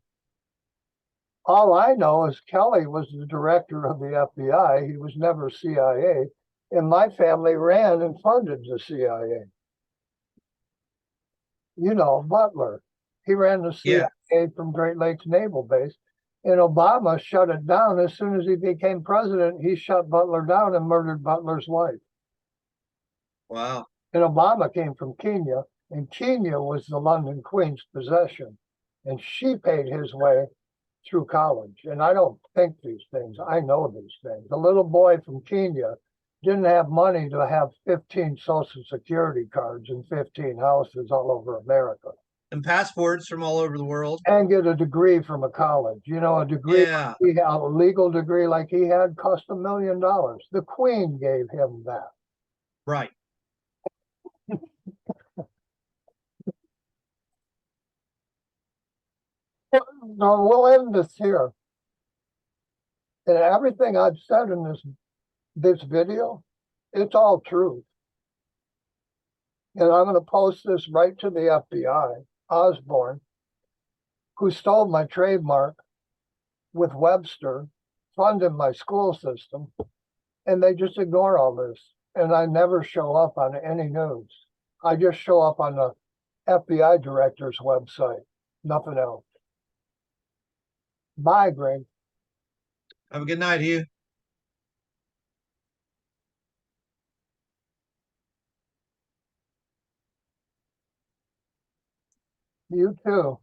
All I know is Kelly was the director of the FBI. He was never CIA. And my family ran and funded the CIA. You know, Butler. He ran the CIA from Great Lakes Naval Base. And Obama shut it down. As soon as he became president, he shut Butler down and murdered Butler's wife. Wow. And Obama came from Kenya, and Kenya was the London Queen's possession. And she paid his way through college. And I don't think these things, I know these things. The little boy from Kenya didn't have money to have 15 Social Security cards and 15 houses all over America. And passports from all over the world. And get a degree from a college. You know, a degree, a legal degree like he had cost $1 million. The Queen gave him that. Right. No, we'll end this here. And everything I've said in this video, it's all truth. And I'm going to post this right to the FBI, Osborne, who stole my trademark with Webster, funded my school system, and they just ignore all this. And I never show up on any news. I just show up on the FBI director's website, nothing else. Bye, Greg. Have a good night, Hugh. You too.